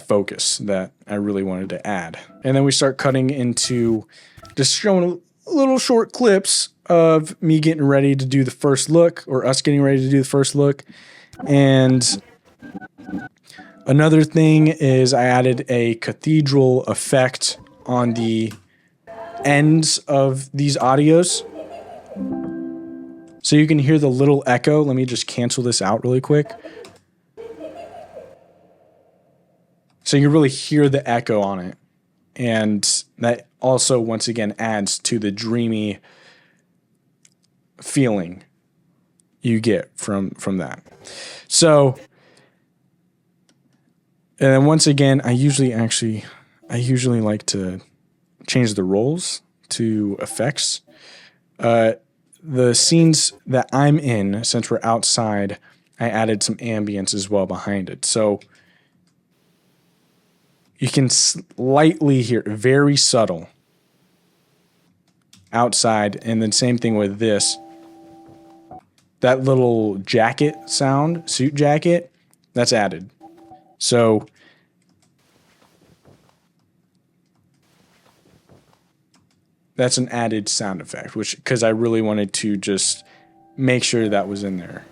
focus that I really wanted to add. And then we start cutting into just showing little short clips of me getting ready to do the first look, or us getting ready to do the first look. And another thing is I added a cathedral effect on the ends of these audios. So you can hear the little echo. Let me just cancel this out really quick. So you really hear the echo on it. And that also, once again, adds to the dreamy feeling you get from that. So, and then once again, I usually like to change the roles to effects. The scenes that I'm in, since we're outside, I added some ambience as well behind it. So you can slightly hear, very subtle, outside. And then same thing with this. That little jacket sound, suit jacket, that's added. So that's an added sound effect, which, because I really wanted to just make sure that was in there.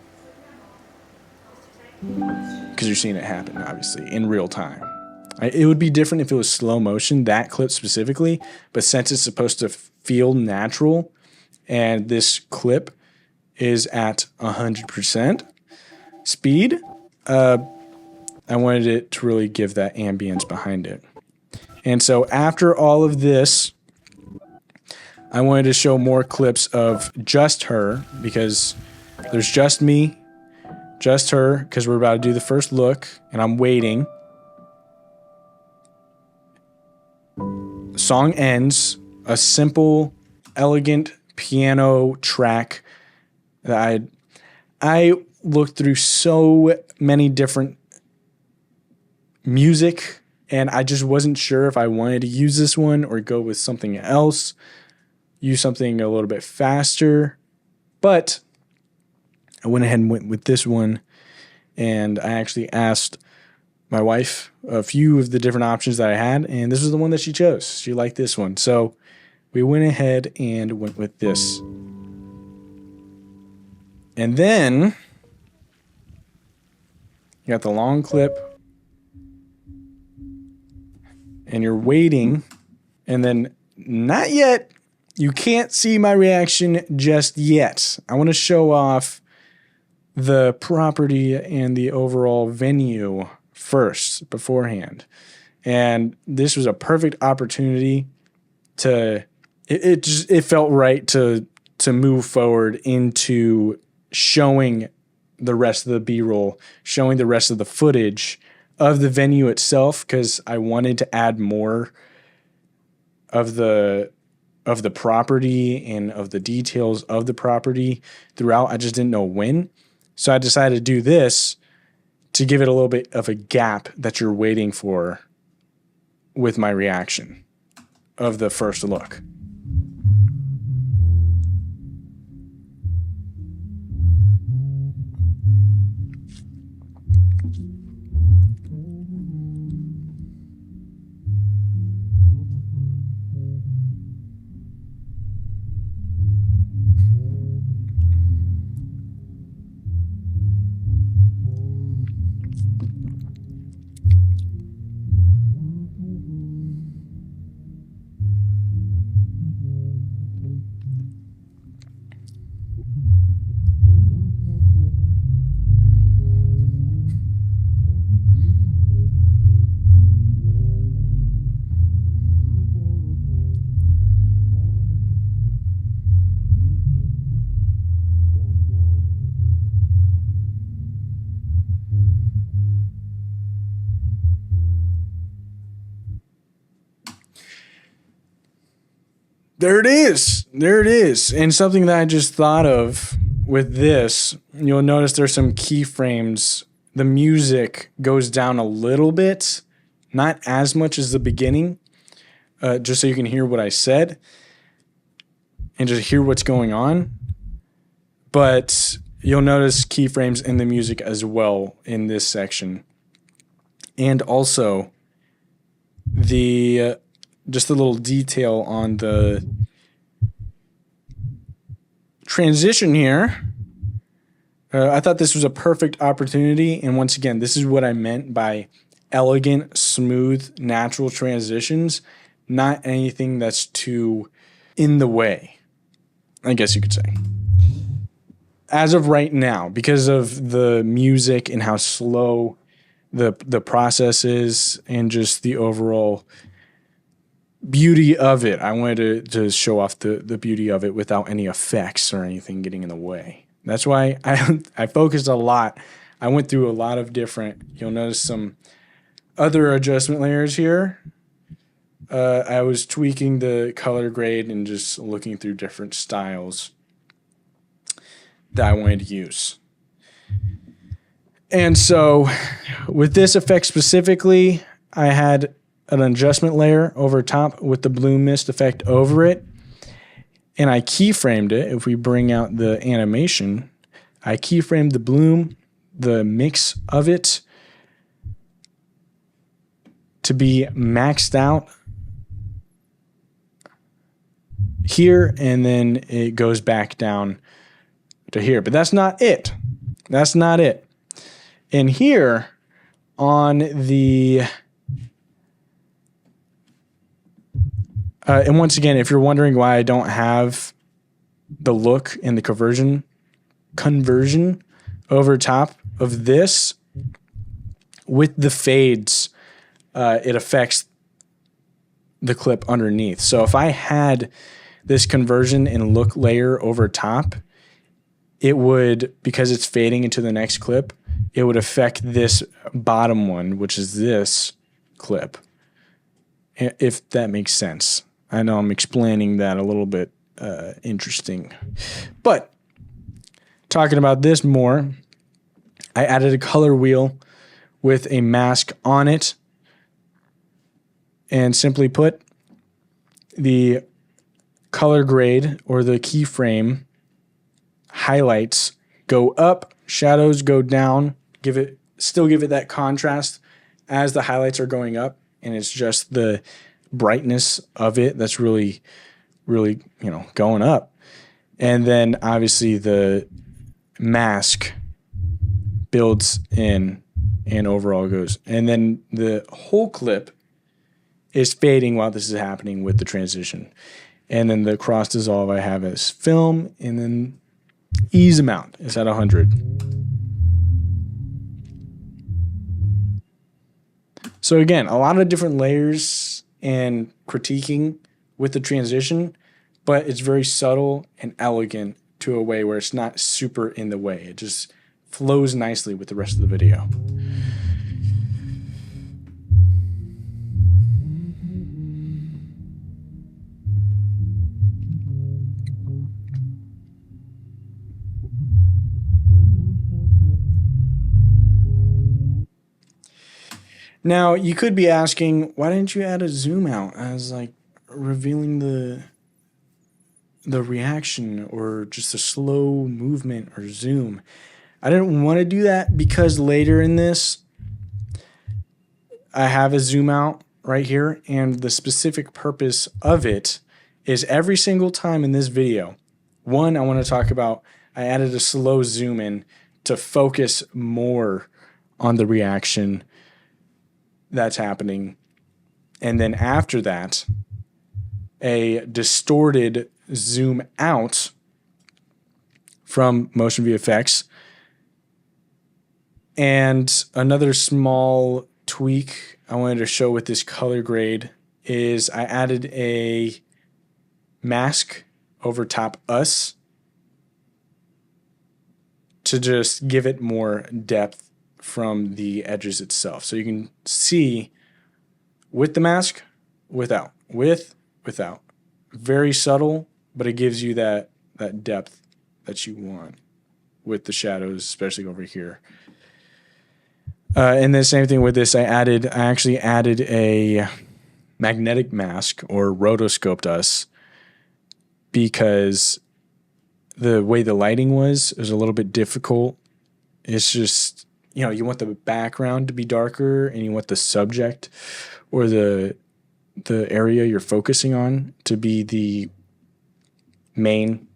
Because you're seeing it happen, obviously, in real time. It would be different if it was slow motion, that clip specifically, but since it's supposed to feel natural, and this clip is at 100% speed, I wanted it to really give that ambience behind it. And so after all of this, I wanted to show more clips of just her, because there's just me, just her, because we're about to do the first look, and I'm waiting. Song ends, a simple, elegant piano track that I looked through so many different music, and I just wasn't sure if I wanted to use this one or go with something else. Use something a little bit faster, but I went ahead and went with this one, and I actually asked my wife a few of the different options that I had, and this was the one that she chose. She liked this one, so we went ahead and went with this. And then you got the long clip, and you're waiting, and then not yet. You can't see my reaction just yet. I want to show off the property and the overall venue first, beforehand. And this was a perfect opportunity to, it felt right to move forward into showing the rest of the B-roll, showing the rest of the footage of the venue itself, because I wanted to add more of the property and of the details of the property throughout. I just didn't know when. So I decided to do this to give it a little bit of a gap that you're waiting for with my reaction of the first look. There it is. There it is. And something that I just thought of with this, you'll notice there's some keyframes. The music goes down a little bit, not as much as the beginning, just so you can hear what I said and just hear what's going on. But you'll notice keyframes in the music as well in this section. And also the just a little detail on the transition here. I thought this was a perfect opportunity. And once again, this is what I meant by elegant, smooth, natural transitions, not anything that's too in the way, I guess you could say. As of right now, because of the music and how slow the process is and just the overall beauty of it. I wanted to show off the beauty of it without any effects or anything getting in the way. That's why I focused a lot. I went through a lot of different, you'll notice some other adjustment layers here. I was tweaking the color grade and just looking through different styles that I wanted to use. And so with this effect specifically, I had an adjustment layer over top with the blue mist effect over it. And I keyframed it. If we bring out the animation, I keyframed the bloom, the mix of it, to be maxed out here, and then it goes back down to here. But that's not it. That's not it. And here on the and once again, if you're wondering why I don't have the look and the conversion over top of this, with the fades, it affects the clip underneath. So if I had this conversion and look layer over top, it would, because it's fading into the next clip, it would affect this bottom one, which is this clip, if that makes sense. I know I'm explaining that a little bit interesting. But talking about this more, I added a color wheel with a mask on it. And simply put, the color grade or the keyframe highlights go up, shadows go down, still give it that contrast as the highlights are going up, and it's just the brightness of it that's really, really, going up. And then obviously the mask builds in and overall goes. And then the whole clip is fading while this is happening with the transition. And then the cross dissolve I have as film, and then ease amount is at 100. So again, a lot of different layers and critiquing with the transition, but it's very subtle and elegant to a way where it's not super in the way. It just flows nicely with the rest of the video. Now, you could be asking, why didn't you add a zoom out as like revealing the reaction or just a slow movement or zoom? I didn't want to do that because later in this, I have a zoom out right here, and the specific purpose of it is every single time in this video, one, I want to talk about, I added a slow zoom in to focus more on the reaction that's happening. And then after that, a distorted zoom out from Motion VFX. And another small tweak I wanted to show with this color grade is I added a mask over top us to just give it more depth from the edges itself. So you can see with the mask, without, without. Very subtle, but it gives you that depth that you want with the shadows, especially over here. And the same thing with this, I actually added a magnetic mask or rotoscoped us because the way the lighting was a little bit difficult. It's just, you want the background to be darker and you want the subject or the area you're focusing on to be the main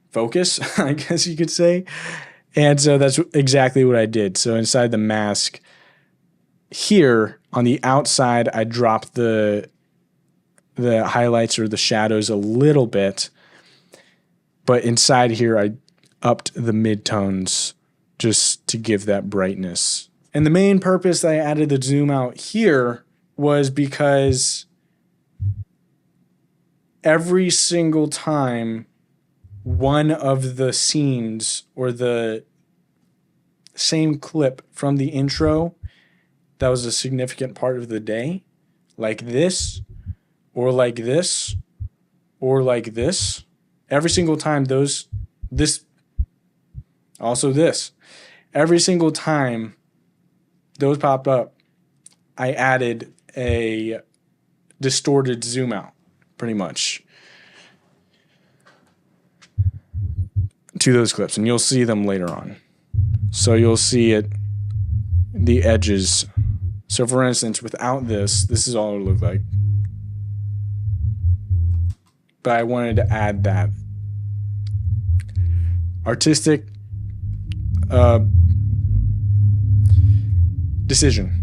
focus, I guess you could say. And so that's exactly what I did. So inside the mask here on the outside, I dropped the highlights or the shadows a little bit. But inside here, I upped the midtones just to give that brightness And the main purpose that I added the zoom out here was because every single time one of the scenes or the same clip from the intro that was a significant part of the day, like this, or like this, or like this, every single time this, every single time those popped up, I added a distorted zoom out, pretty much, to those clips, and you'll see them later on. So you'll see it, the edges. So for instance, without this is all it would look like. But I wanted to add that artistic decision.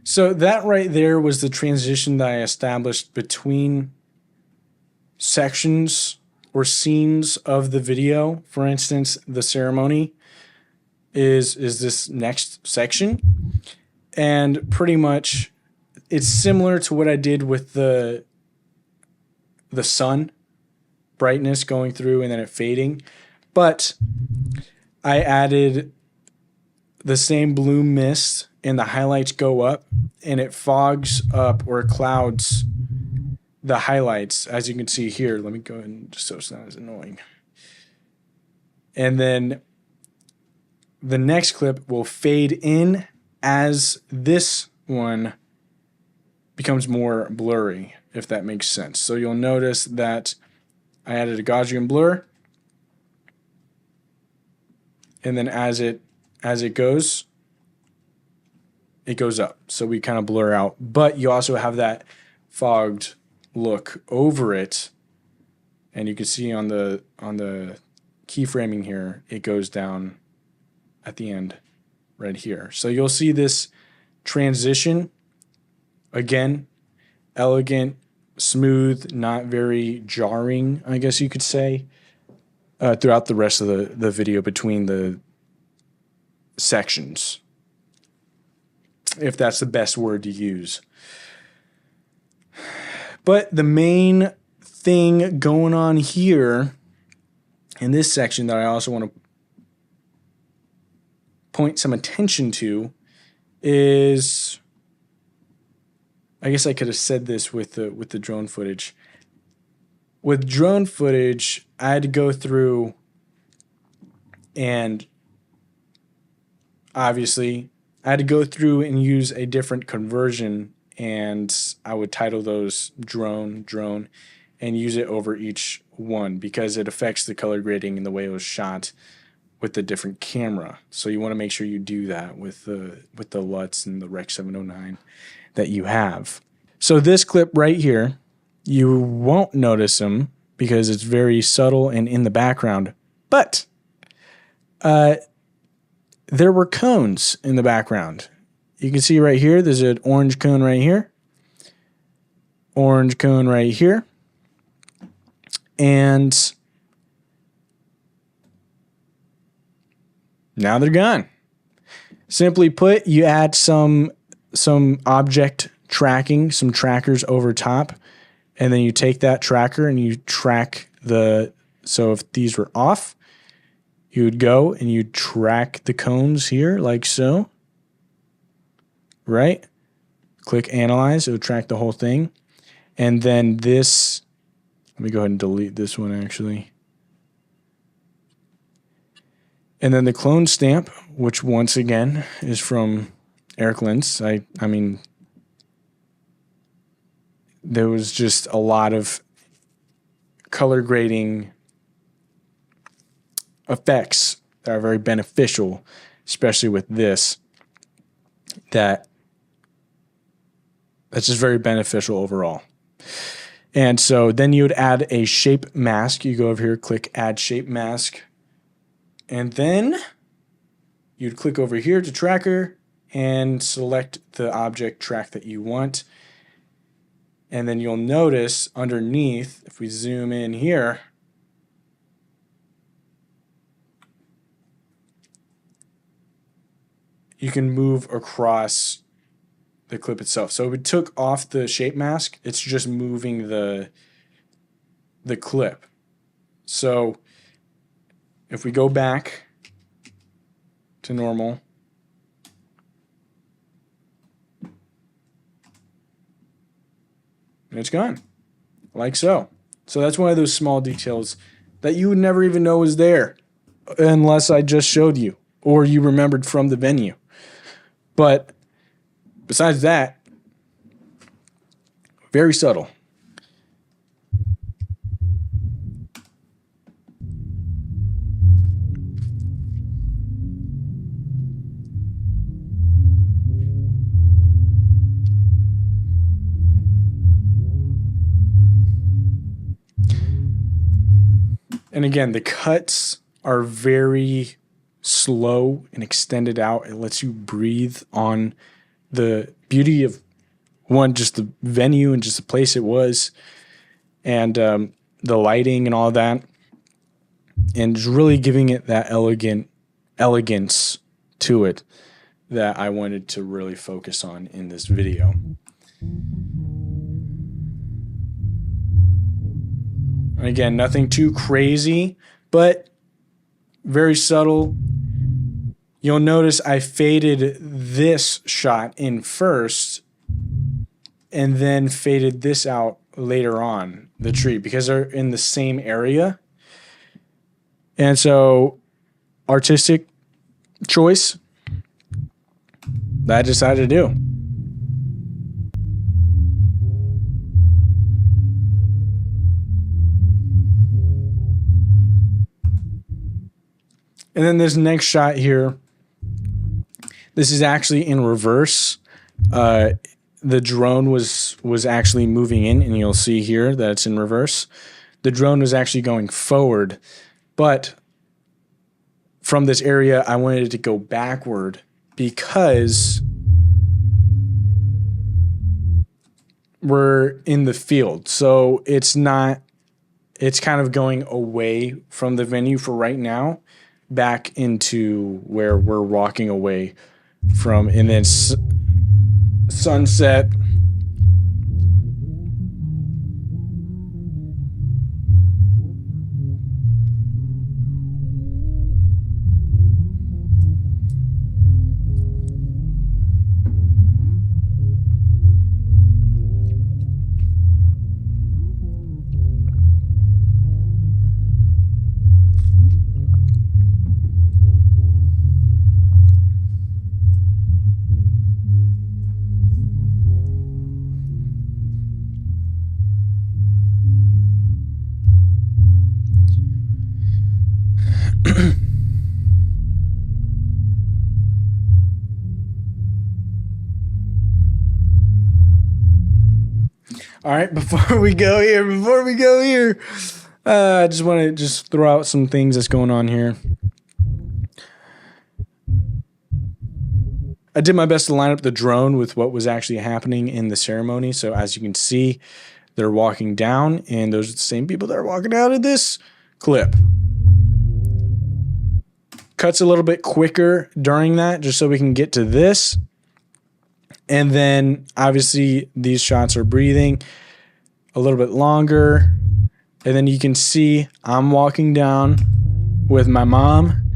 So that right there was the transition that I established between sections or scenes of the video. For instance, the ceremony is this next section. And pretty much it's similar to what I did with the sun brightness going through and then it fading. But I added the same blue mist and the highlights go up and it fogs up or clouds the highlights, as you can see here. Let me go ahead and just so it's not as annoying. And then the next clip will fade in as this one becomes more blurry, if that makes sense. So you'll notice that I added a Gaussian blur, and then as it goes up. So we kind of blur out, but you also have that fogged look over it, and you can see on the keyframing here, it goes down at the end right here. So you'll see this transition again, elegant, smooth, not very jarring, I guess you could say, throughout the rest of the video between the sections, if that's the best word to use. But the main thing going on here in this section that I also want to point some attention to is, I guess I could have said this with the drone footage. With drone footage, I had to go through and obviously I had to go through and use a different conversion, and I would title those drone, and use it over each one because it affects the color grading and the way it was shot with the different camera. So you want to make sure you do that with the LUTs and the Rec 709 that you have. So this clip right here, you won't notice them because it's very subtle and in the background, but there were cones in the background. You can see right here, there's an orange cone right here, orange cone right here, and now they're gone. Simply put, you add some object tracking, some trackers over top, and then you take that tracker and you track so if these were off, you would go and you'd track the cones here like so, right? Click analyze, it would track the whole thing. And then this, let me go ahead and delete this one actually. And then the clone stamp which once again is from Eric Lentz. I mean, there was just a lot of color grading effects that are very beneficial, especially with this, that's just very beneficial overall. And so then you would add a shape mask. You go over here, click add shape mask, and then you'd click over here to tracker and select the object track that you want. And then you'll notice underneath, if we zoom in here, you can move across the clip itself. So if we took off the shape mask, it's just moving the clip. So if we go back to normal, and it's gone, like so. So that's one of those small details that you would never even know was there unless I just showed you or you remembered from the venue. But besides that, very subtle. And again, the cuts are very slow and extended out. It lets you breathe on the beauty of, one, just the venue and just the place it was, and the lighting and all that, and just really giving it that elegance to it that I wanted to really focus on in this video. And again, nothing too crazy, but very subtle. You'll notice I faded this shot in first and then faded this out later on, the tree, because they're in the same area. And so, artistic choice that I decided to do. And then this next shot here, this is actually in reverse. The drone was actually moving in, and you'll see here that it's in reverse. The drone was actually going forward, but from this area, I wanted it to go backward because we're in the field. So it's kind of going away from the venue for right now, back into where we're walking away from, and then sunset. All right, before we go here, I just want to throw out some things that's going on here. I did my best to line up the drone with what was actually happening in the ceremony. So as you can see, they're walking down, and those are the same people that are walking out of this clip. Cuts a little bit quicker during that, just so we can get to this. And then obviously these shots are breathing a little bit longer. And then you can see I'm walking down with my mom.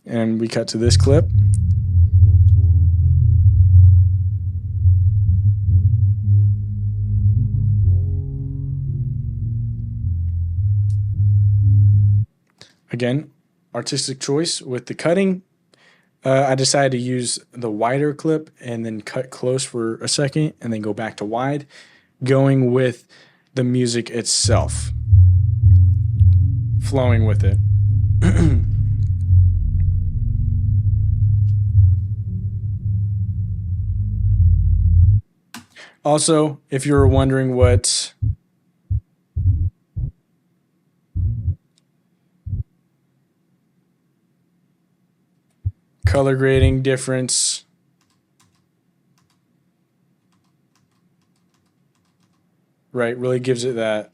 And we cut to this clip. Again, artistic choice with the cutting. I decided to use the wider clip and then cut close for a second and then go back to wide, going with the music itself, flowing with it. Also, if you were wondering what color grading difference really gives it that,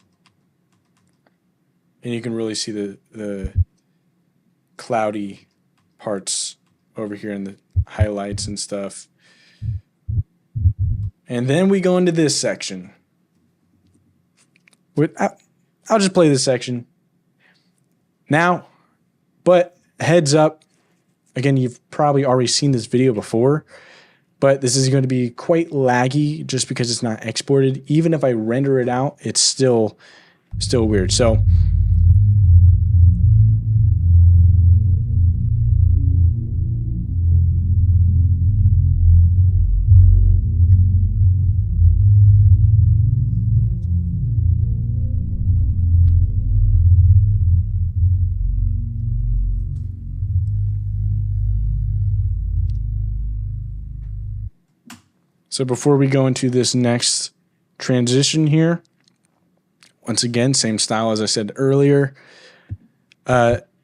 and you can really see the cloudy parts over here in the highlights and stuff. And then we go into this section. I'll just play this section now, but heads up, again, you've probably already seen this video before, but this is going to be quite laggy just because it's not exported. Even if I render it out, it's still weird. So before we go into this next transition here, once again, same style as I said earlier.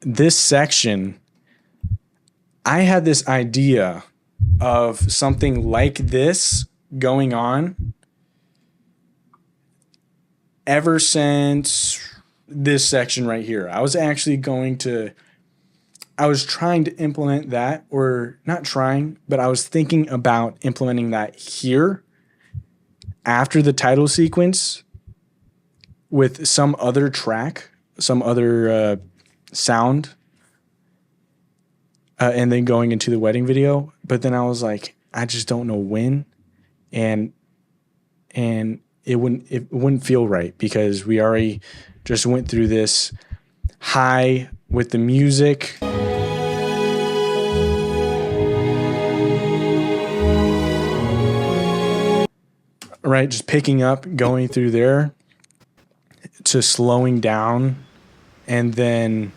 This section, I had this idea of something like this going on ever since this section right here. I was trying to implement that, or not trying, but I was thinking about implementing that here after the title sequence with some other track, some other sound, and then going into the wedding video. But then I was like, I just don't know when, and it wouldn't feel right because we already just went through this high with the music. Right, just picking up, going through there to slowing down, and then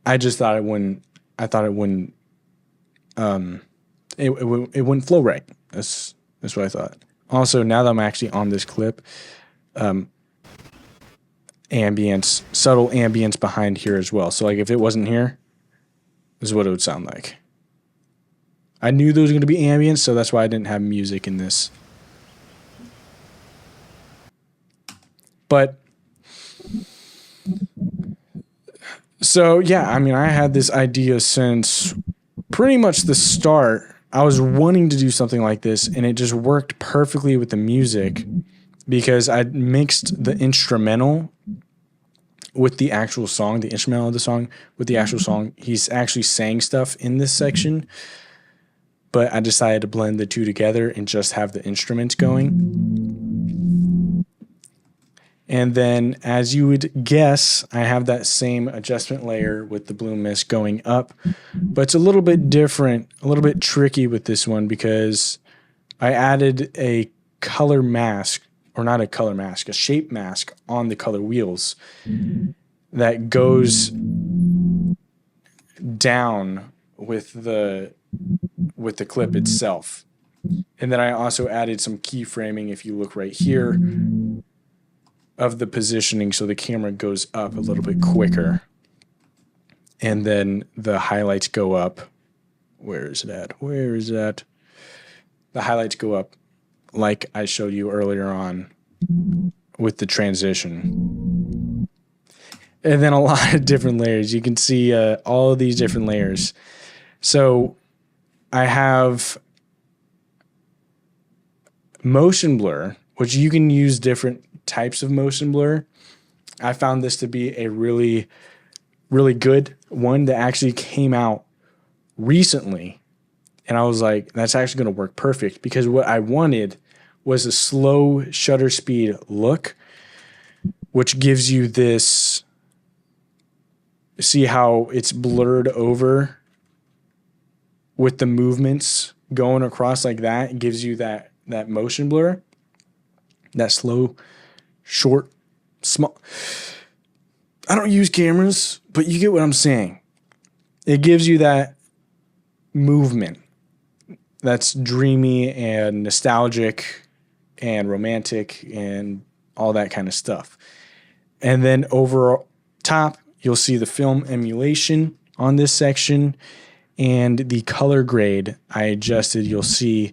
I just thought it wouldn't. I thought it wouldn't. It wouldn't flow right. That's what I thought. Also, now that I'm actually on this clip, ambience, subtle ambience behind here as well. So like if it wasn't here, this is what it would sound like. I knew there was going to be ambience, so that's why I didn't have music in this. But so yeah, I mean, I had this idea since pretty much the start. I was wanting to do something like this, and it just worked perfectly with the music because I mixed the instrumental with the actual song, the instrumental of the song with the actual song. He's actually saying stuff in this section, but I decided to blend the two together and just have the instruments going. And then, as you would guess, I have that same adjustment layer with the Bloom Mist going up, but it's a little bit different, a little bit tricky with this one because I added a color mask, or not a color mask, a shape mask on the color wheels that goes down with the clip itself. And then I also added some keyframing, if you look right here, of the positioning so the camera goes up a little bit quicker. And then the highlights go up. Where is it at? Where is that? The highlights go up like I showed you earlier on with the transition. And then a lot of different layers. You can see all of these different layers. So I have motion blur, which you can use different types of motion blur. I found this to be a really, really good one that actually came out recently. And I was like, that's actually going to work perfect because what I wanted was a slow shutter speed look, which gives you this see how it's blurred over with the movements going across like that? It gives you that motion blur, that slow, short, small. I don't use cameras, but you get what I'm saying. It gives you that movement that's dreamy and nostalgic and romantic and all that kind of stuff. And then over top, you'll see the film emulation on this section and the color grade I adjusted. You'll see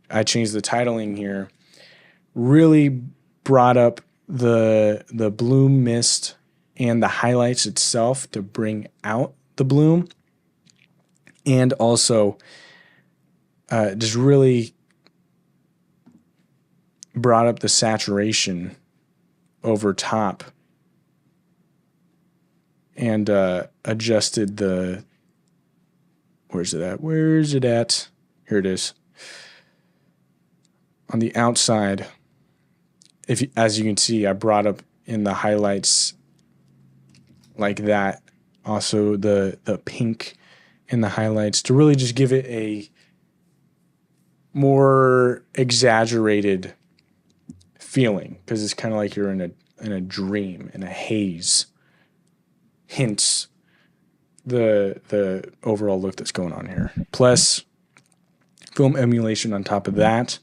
I changed the titling here. Really brought up the bloom mist and the highlights itself to bring out the bloom. And also just really brought up the saturation over top and adjusted the, where's it at? Where's it at? Here it is. On the outside, as you can see, I brought up in the highlights like that. Also the pink in the highlights to really just give it a more exaggerated feeling, because it's kind of like you're in a dream, in a haze. Hints the overall look that's going on here. Plus film emulation on top of that,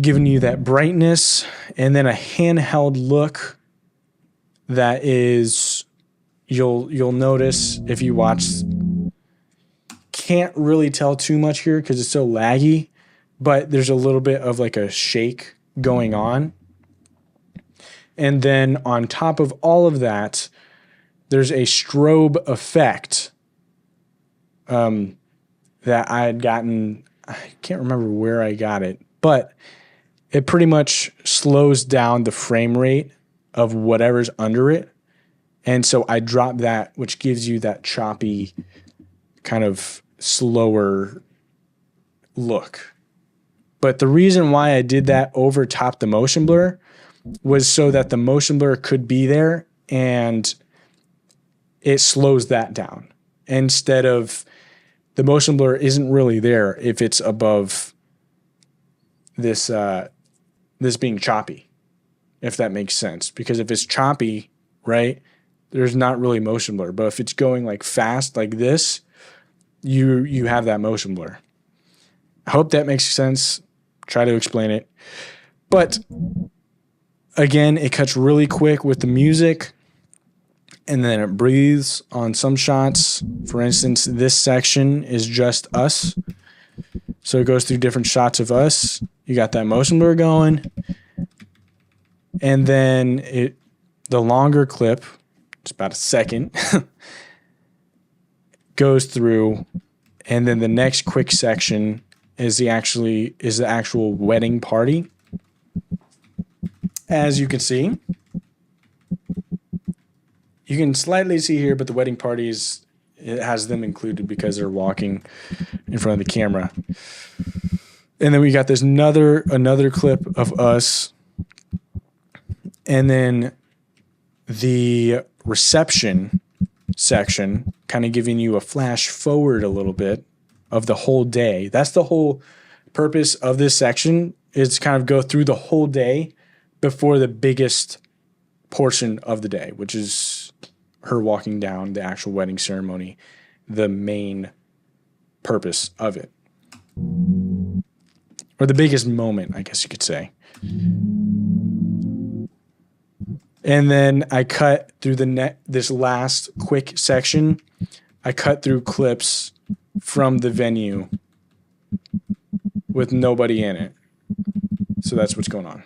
giving you that brightness, and then a handheld look that is, you'll notice if you watch, can't really tell too much here because it's so laggy, but there's a little bit of like a shake going on. And then on top of all of that, there's a strobe effect that I had gotten. I can't remember where I got it, but it pretty much slows down the frame rate of whatever's under it. And so I dropped that, which gives you that choppy, kind of slower look. But the reason why I did that over top the motion blur was so that the motion blur could be there and it slows that down. Instead of, the motion blur isn't really there if it's above this this being choppy, if that makes sense. Because if it's choppy, right, there's not really motion blur. But if it's going like fast like this, you have that motion blur. I hope that makes sense. Try to explain it. But again, it cuts really quick with the music, and then it breathes on some shots. For instance, this section is just us. So it goes through different shots of us. You got that motion blur going. And then the longer clip, it's about a second, goes through, and then the next quick section is the actual wedding party. As you can see, you can slightly see here, but the wedding parties, it has them included because they're walking in front of the camera. And then we got this another clip of us, and then the reception section, kind of giving you a flash forward a little bit of the whole day. That's the whole purpose of this section, is to kind of go through the whole day before the biggest portion of the day, which is her walking down, the actual wedding ceremony, the main purpose of it. Or the biggest moment, I guess you could say. And then I cut through this last quick section. I cut through clips from the venue with nobody in it. So that's what's going on.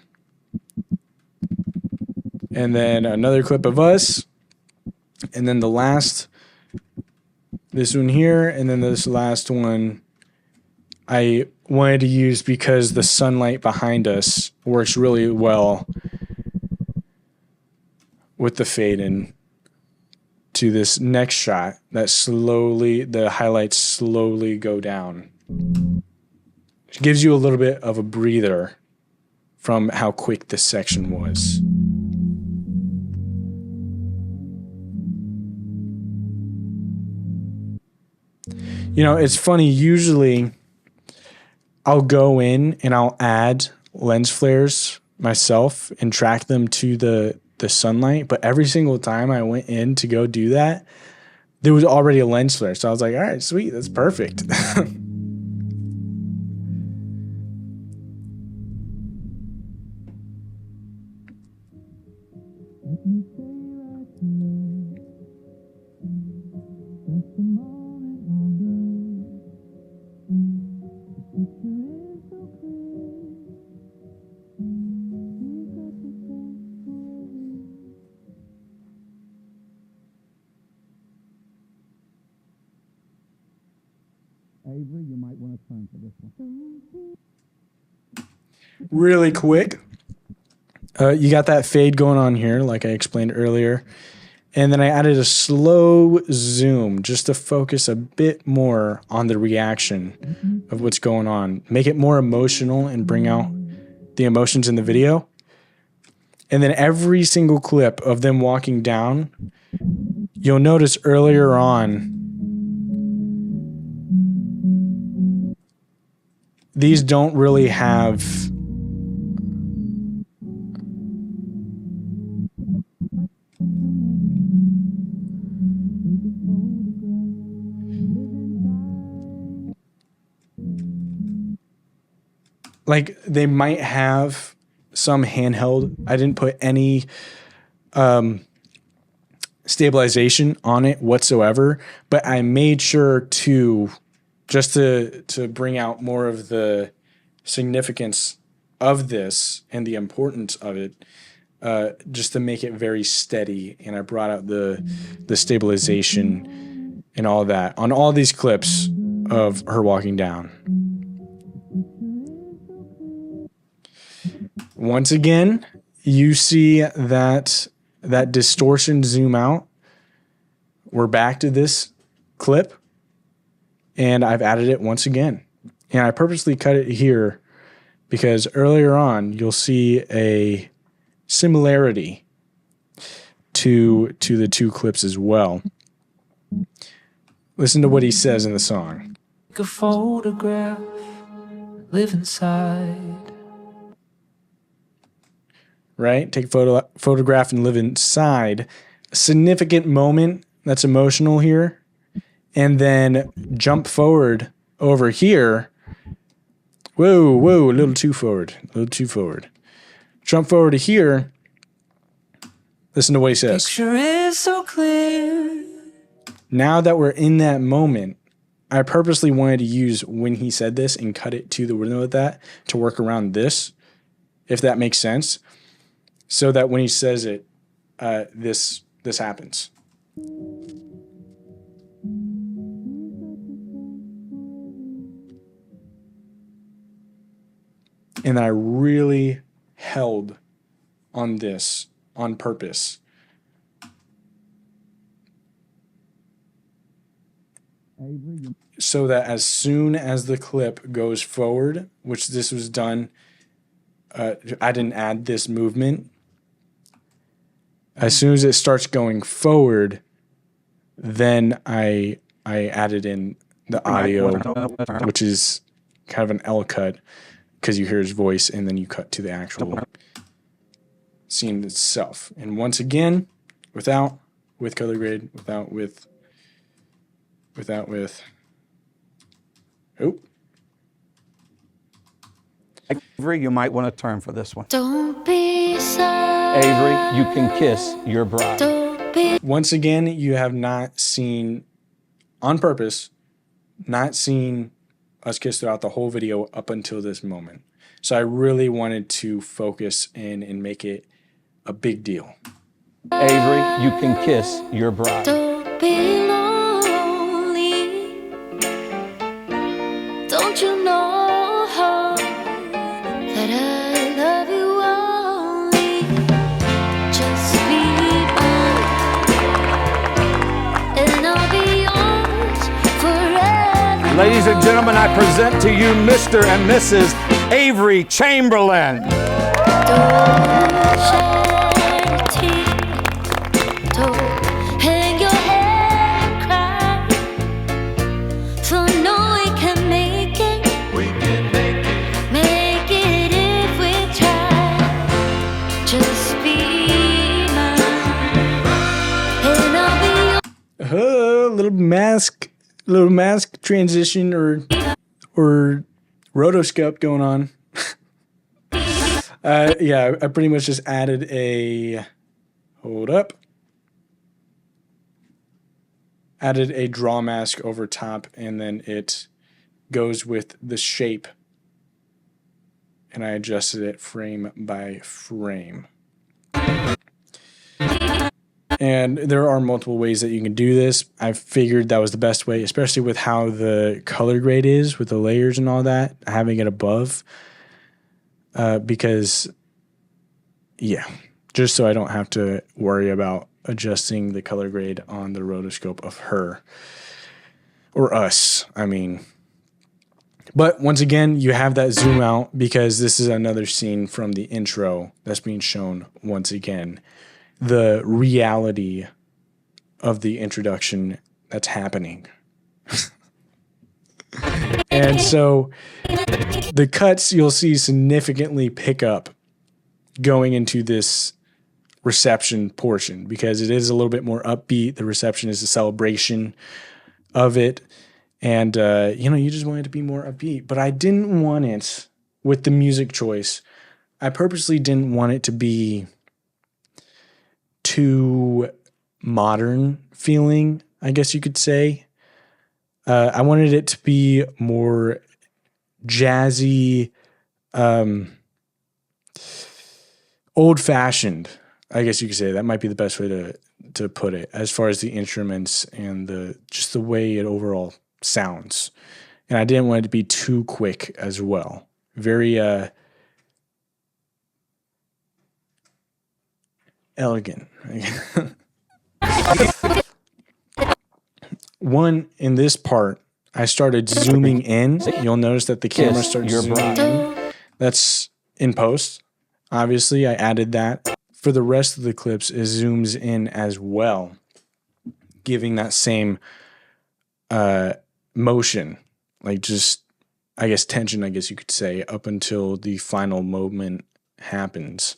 And then another clip of us. And then this one here. And then this last one I wanted to use because the sunlight behind us works really well with the fade in to this next shot that the highlights slowly go down. It gives you a little bit of a breather from how quick this section was. You know, it's funny. Usually I'll go in and I'll add lens flares myself and track them to the sunlight. But every single time I went in to go do that, there was already a lens flare. So I was like, all right, sweet. That's perfect. Avery, you might want to turn for this one. Really quick. You got that fade going on here, like I explained earlier. And then I added a slow zoom just to focus a bit more on the reaction of what's going on. Make it more emotional and bring out the emotions in the video. And then every single clip of them walking down, you'll notice earlier on, these don't really have like they might have some handheld. I didn't put any stabilization on it whatsoever, but I made sure to just to bring out more of the significance of this and the importance of it, just to make it very steady. And I brought out the stabilization and all that on all these clips of her walking down. Once again, you see that distortion zoom out. We're back to this clip, and I've added it once again. And I purposely cut it here because earlier on you'll see a similarity to the two clips as well. Listen to what he says in the song. Take a photograph, live inside. Right? Take a photograph and live inside. A significant moment that's emotional here. And then jump forward over here. Whoa, a little too forward. Jump forward to here. Listen to what he says. Picture is so clear. Now that we're in that moment, I purposely wanted to use when he said this and cut it to the rhythm of that to work around this, if that makes sense. So that when he says it, this happens. And I really held on this on purpose. So that as soon as the clip goes forward, which this was done, I didn't add this movement. As soon as it starts going forward, then I added in the audio, which is kind of an L cut, because you hear his voice and then you cut to the actual scene itself. And once again, with color grade, with. Oh. Avery, you might want to turn for this one. Don't be sad. Avery, you can kiss your bride. Don't be. Once again, you have not seen, on purpose, not seen us kiss throughout the whole video up until this moment. So I really wanted to focus in and make it a big deal. Avery, you can kiss your bride. Don't be lonely. Don't you know that I love you only? Just be mine, and I'll be yours forever. Ladies and gentlemen, I present to you Mr. and Mrs. Avery Chamberlain. Don't shed a tear. Don't hang your head and cry. For little mask transition or rotoscope going on. Yeah, I pretty much just added a added a draw mask over top, and then it goes with the shape, and I adjusted it frame by frame. And there are multiple ways that you can do this. I figured that was the best way, especially with how the color grade is with the layers and all that, having it above. Because, yeah, just so I don't have to worry about adjusting the color grade on the rotoscope of her. Or us, I mean. But once again, you have that zoom out because this is another scene from the intro that's being shown once again. The reality of the introduction that's happening. And so the cuts you'll see significantly pick up going into this reception portion because it is a little bit more upbeat. The reception is a celebration of it. And, you just want it to be more upbeat. But I didn't want it, with the music choice, I purposely didn't want it to be too modern feeling, I guess you could say. I wanted it to be more jazzy, old-fashioned, I guess you could say. That might be the best way to put it, as far as the instruments and just the way it overall sounds. And I didn't want it to be too quick as well. Very elegant. One, in this part, I started zooming in. You'll notice that the camera starts zooming in. That's in post. Obviously, I added that. For the rest of the clips, it zooms in as well, giving that same motion, like just, I guess, tension, I guess you could say, up until the final moment happens.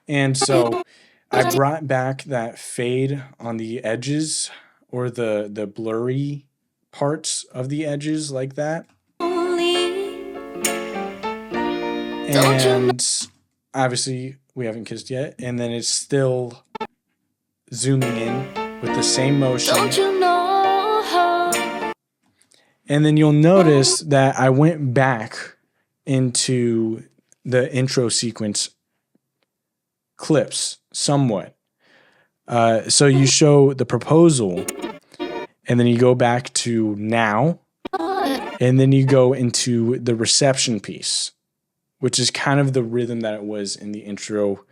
And so I brought back that fade on the edges, or the blurry parts of the edges like that. And obviously we haven't kissed yet. And then it's still zooming in with the same motion. And then you'll notice that I went back into the intro sequence clips somewhat. So you show the proposal, and then you go back to now, and then you go into the reception piece, which is kind of the rhythm that it was in the intro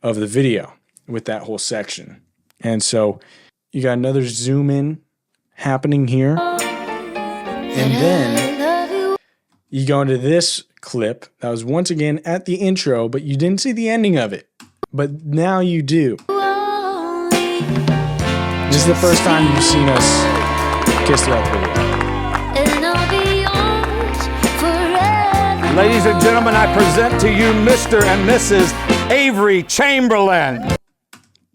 of the video with that whole section. And so you got another zoom in happening here. And then you go into this clip that was once again at the intro, but you didn't see the ending of it. But now you do. This is the first time you've seen us kiss throughout the video. Ladies and gentlemen, I present to you Mr. and Mrs. Avery Chamberlain.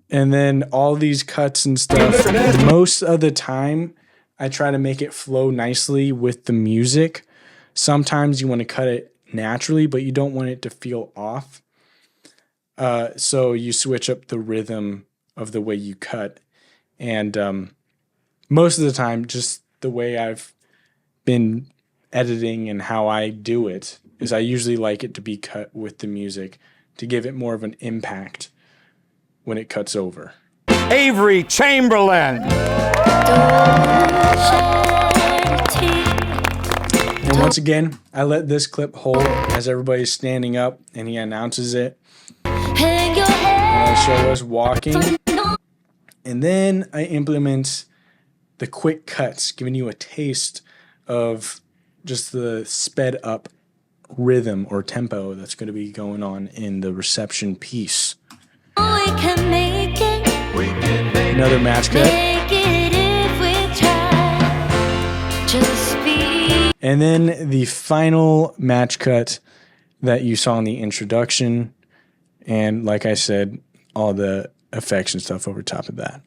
And then all these cuts and stuff. Most of the time, I try to make it flow nicely with the music. Sometimes you want to cut it naturally, but you don't want it to feel off. So you switch up the rhythm of the way you cut. And most of the time, just the way I've been editing and how I do it is I usually like it to be cut with the music to give it more of an impact when it cuts over. Avery Chamberlain. And once again, I let this clip hold as everybody's standing up and he announces it. And I show us walking. And then I implement the quick cuts, giving you a taste of just the sped up rhythm or tempo that's going to be going on in the reception piece. Another match cut. And then the final match cut that you saw in the introduction. And like I said, all the effects and stuff over top of that.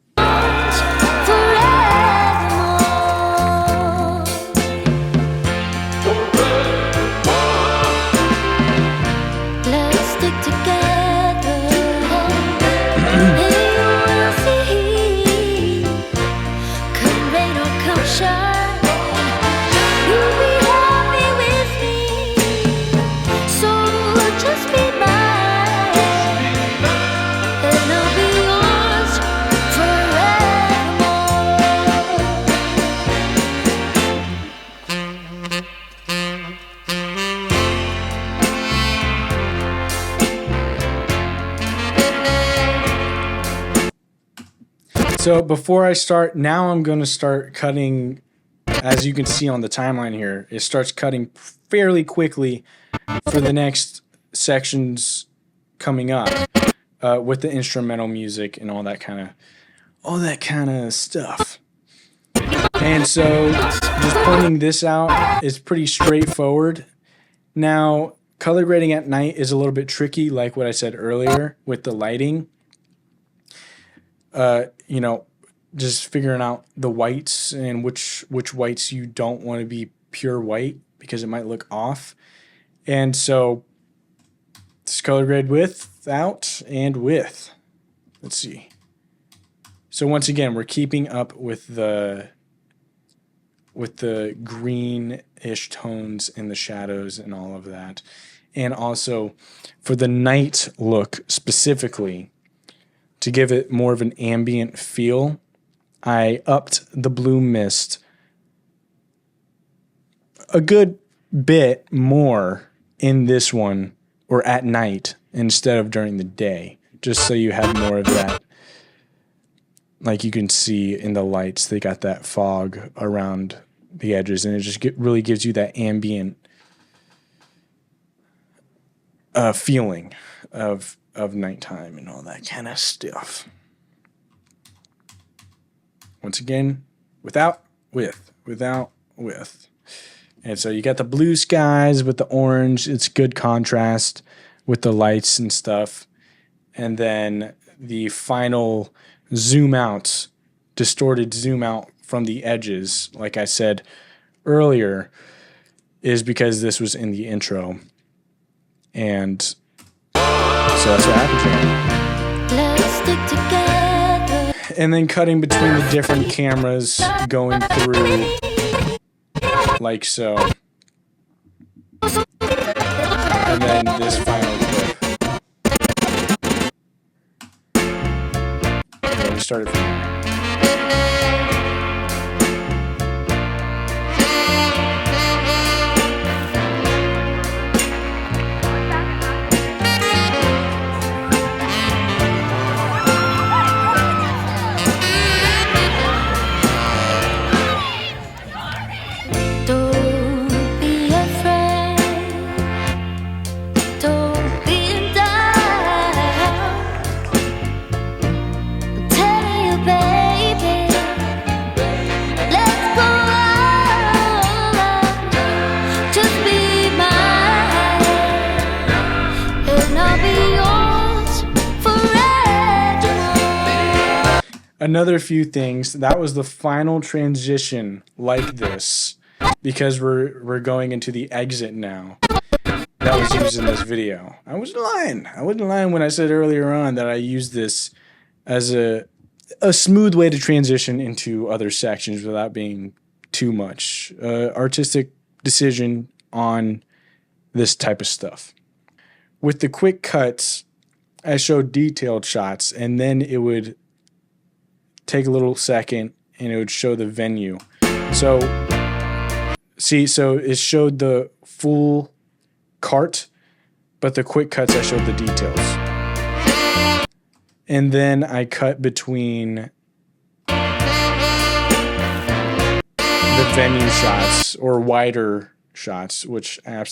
So before I start, now I'm going to start cutting, as you can see on the timeline here, it starts cutting fairly quickly for the next sections coming up with the instrumental music and all that kind of stuff. And so just pointing this out is pretty straightforward. Now, color grading at night is a little bit tricky, like what I said earlier with the lighting. You know, just figuring out the whites and which whites you don't want to be pure white because it might look off. And so it's color grade without and with. Let's see. So once again, we're keeping up with the greenish tones in the shadows and all of that. And also for the night look specifically, to give it more of an ambient feel, I upped the blue mist a good bit more in this one, or at night instead of during the day, just so you have more of that. Like you can see in the lights, they got that fog around the edges, and it just really gives you that ambient feeling of nighttime and all that kind of stuff. Once again, without, with. And so you got the blue skies with the orange. It's good contrast with the lights and stuff. And then the final zoom out, distorted zoom out from the edges, like I said earlier, is because this was in the intro. And so that's what happened here. Let's stick together. And then cutting between the different cameras, going through like so. And then this final clip. Okay, we started from here. Don't be afraid. Don't be in doubt. I'm telling you, baby. Let's go on. Just be mine, and I'll be yours forever. Another few things. That was the final transition like this, because we're going into the exit now. That was used in this video. I wasn't lying when I said earlier on that I used this as a smooth way to transition into other sections without being too much. Artistic decision on this type of stuff. With the quick cuts, I showed detailed shots, and then it would take a little second and it would show the venue. So see, so it showed the full cart, but the quick cuts I showed the details. And then I cut between the venue shots or wider shots, which I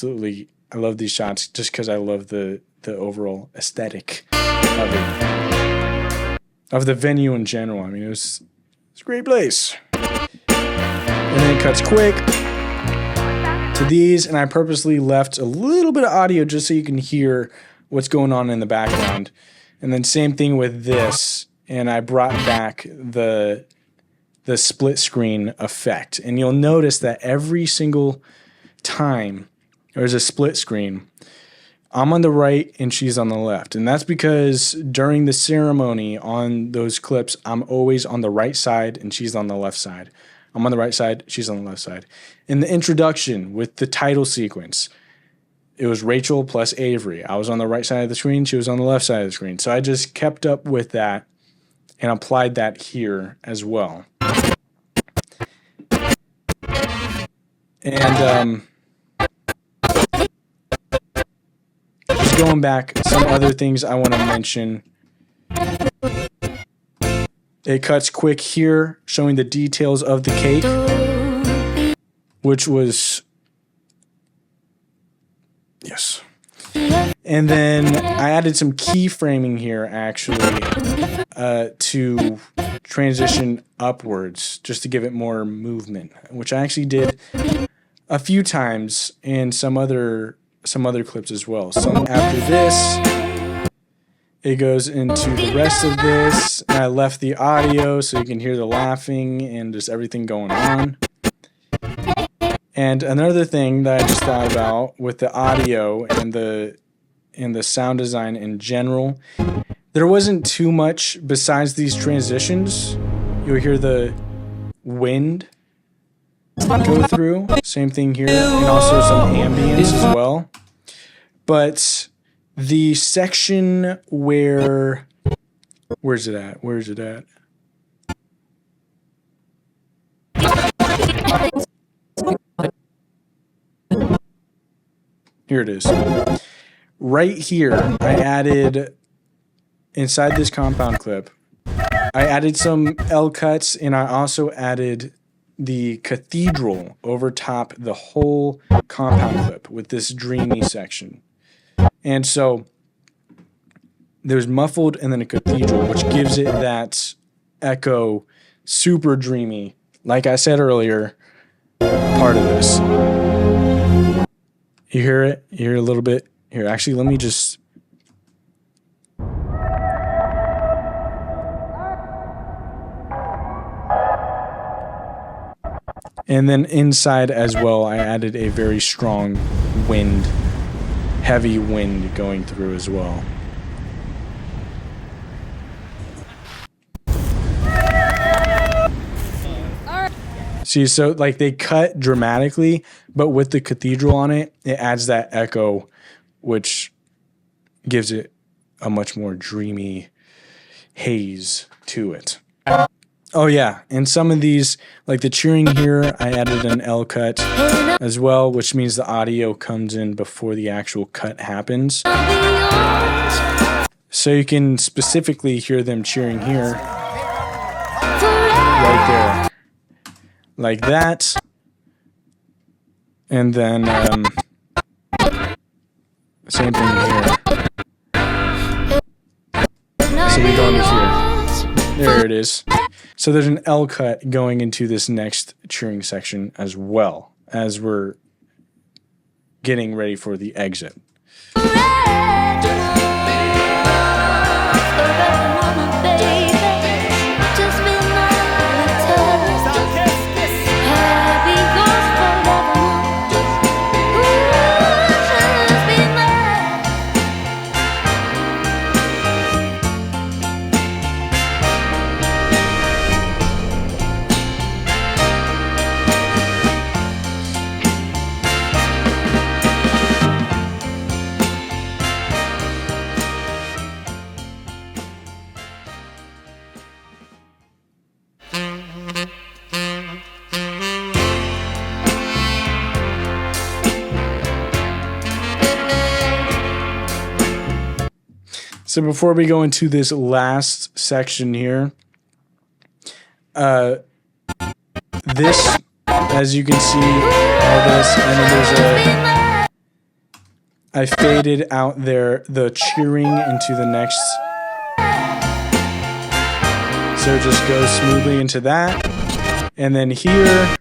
love these shots just because I love the overall aesthetic of it. Of the venue in general. I mean, it's a great place. And then it cuts quick to these, and I purposely left a little bit of audio just so you can hear what's going on in the background. And then same thing with this, and I brought back the split screen effect. And you'll notice that every single time there's a split screen, I'm on the right and she's on the left. And that's because during the ceremony on those clips, I'm always on the right side and she's on the left side. I'm on the right side, she's on the left side. In the introduction with the title sequence, it was Rachel plus Avery. I was on the right side of the screen, she was on the left side of the screen. So I just kept up with that and applied that here as well. And just going back, some other things I want to mention It cuts quick here, showing the details of the cake, which was, yes. And then I added some keyframing here, actually, to transition upwards, just to give it more movement, which I actually did a few times in some other clips as well. So after this, it goes into the rest of this, and I left the audio so you can hear the laughing and just everything going on. And another thing that I just thought about with the audio and the sound design in general, there wasn't too much besides these transitions. You'll hear the wind go through. Same thing here, and also some ambience as well. But the section where's it at? Where's it at? Here it is. Right here, I added, inside this compound clip, I added some L cuts, and I also added the cathedral over top the whole compound clip with this dreamy section. And so there's muffled and then a cathedral, which gives it that echo, super dreamy. Like I said earlier, part of this. You hear it? You hear a little bit? Here, actually, let me just... And then inside as well, I added a very strong wind, heavy wind going through as well. See, so like they cut dramatically, but with the cathedral on it, it adds that echo, which gives it a much more dreamy haze to it. Oh yeah, and some of these, like the cheering here, I added an L cut as well, which means the audio comes in before the actual cut happens. So you can specifically hear them cheering here, right there. Like that, and then same thing here. So we go into here. There it is. So there's an L cut going into this next cheering section as well, as we're getting ready for the exit. So before we go into this last section here, this, as you can see, all this, and then there's I faded out there the cheering into the next, so it just goes smoothly into that. And then here,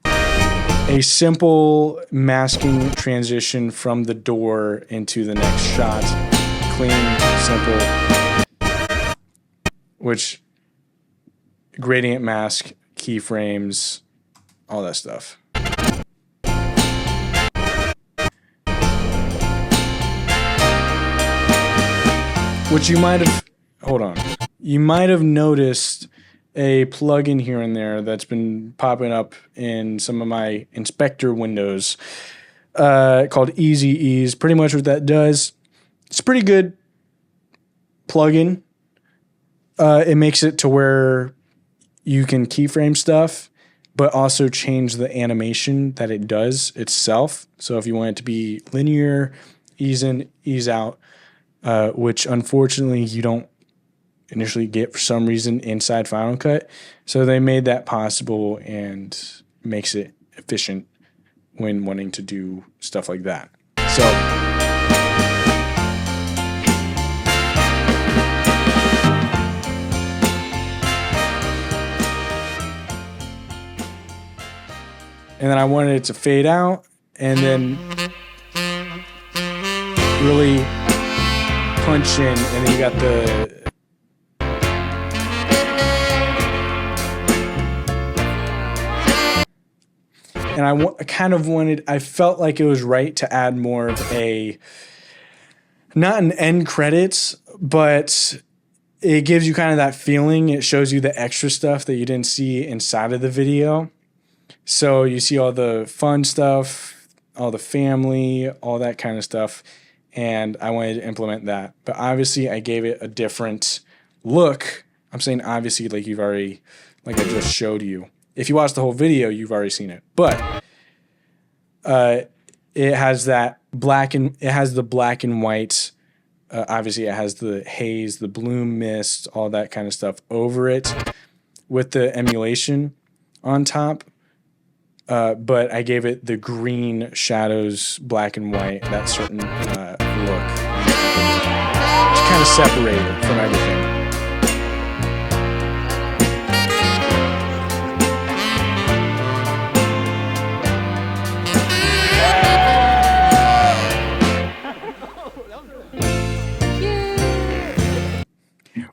a simple masking transition from the door into the next shot. Clean, simple, which gradient mask, keyframes, all that stuff. Which you might have, hold on, you might have noticed a plugin here and there that's been popping up in some of my inspector windows called Easy Ease. Pretty much what that does, it's a pretty good plugin. It makes it to where you can keyframe stuff, but also change the animation that it does itself. So if you want it to be linear, ease in, ease out, which unfortunately you don't initially get for some reason inside Final Cut. So they made that possible and makes it efficient when wanting to do stuff like that. So and then I wanted it to fade out and then really punch in, and then you got the and I kind of wanted, I felt like it was right to add more of a, not an end credits, but it gives you kind of that feeling. It shows you the extra stuff that you didn't see inside of the video. So you see all the fun stuff, all the family, all that kind of stuff. And I wanted to implement that. But obviously I gave it a different look. I'm saying obviously like you've already, like I just showed you. If you watch the whole video, you've already seen it. But it has that black and it has the black and white. Obviously, it has the haze, the bloom mist, all that kind of stuff over it with the emulation on top. But I gave it the green shadows, black and white, that certain look. Just kind of separate it from everything.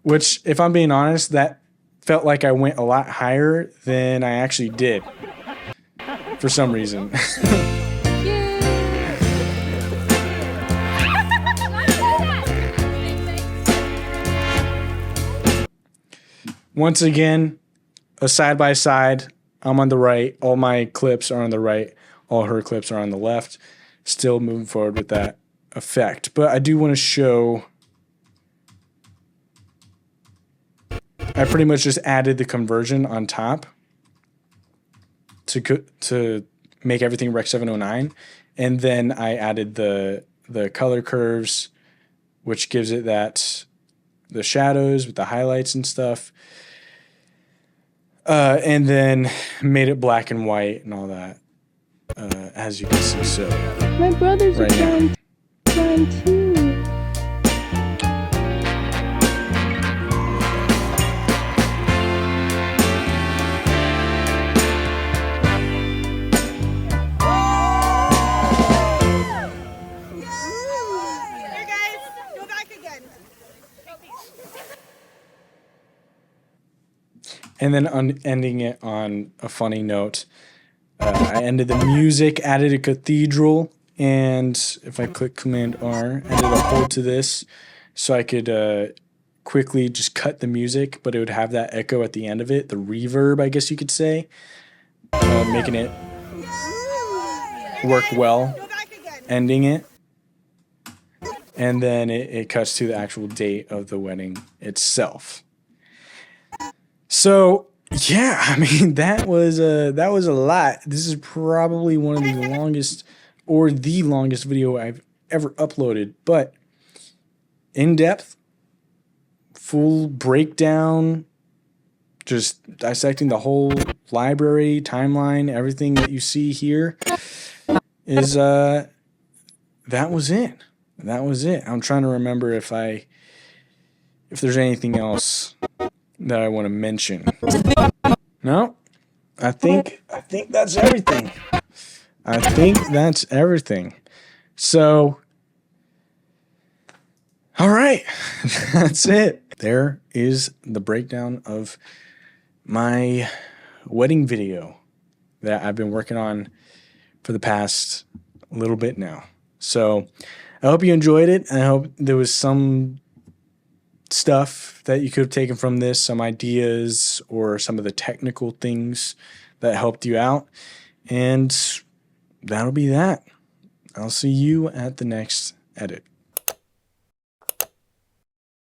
Which, if I'm being honest, that felt like I went a lot higher than I actually did. For some reason. Once again, a side-by-side. I'm on the right. All my clips are on the right. All her clips are on the left. Still moving forward with that effect. But I do want to show... I pretty much just added the conversion on top to make everything Rec 709, and then I added the color curves, which gives it that the shadows with the highlights and stuff, and then made it black and white and all that, as you can see. So my brothers right are trying too. And then ending it on a funny note, I ended the music, added a cathedral, and if I click Command R, added a hold to this so I could quickly just cut the music, but it would have that echo at the end of it, the reverb, I guess you could say, making it work well, ending it. And then it cuts to the actual date of the wedding itself. So yeah, I mean that was a lot. This is probably one of the longest or the longest video I've ever uploaded, but in depth, full breakdown, just dissecting the whole library, timeline, everything that you see here is that was it. That was it. I'm trying to remember if there's anything else that I want to mention. No, I think that's everything. I think that's everything. So, all right, that's it. There is the breakdown of my wedding video that I've been working on for the past little bit now. So I hope you enjoyed it. I hope there was some stuff that you could have taken from this, some ideas or some of the technical things that helped you out. And that'll be that. I'll see you at the next edit.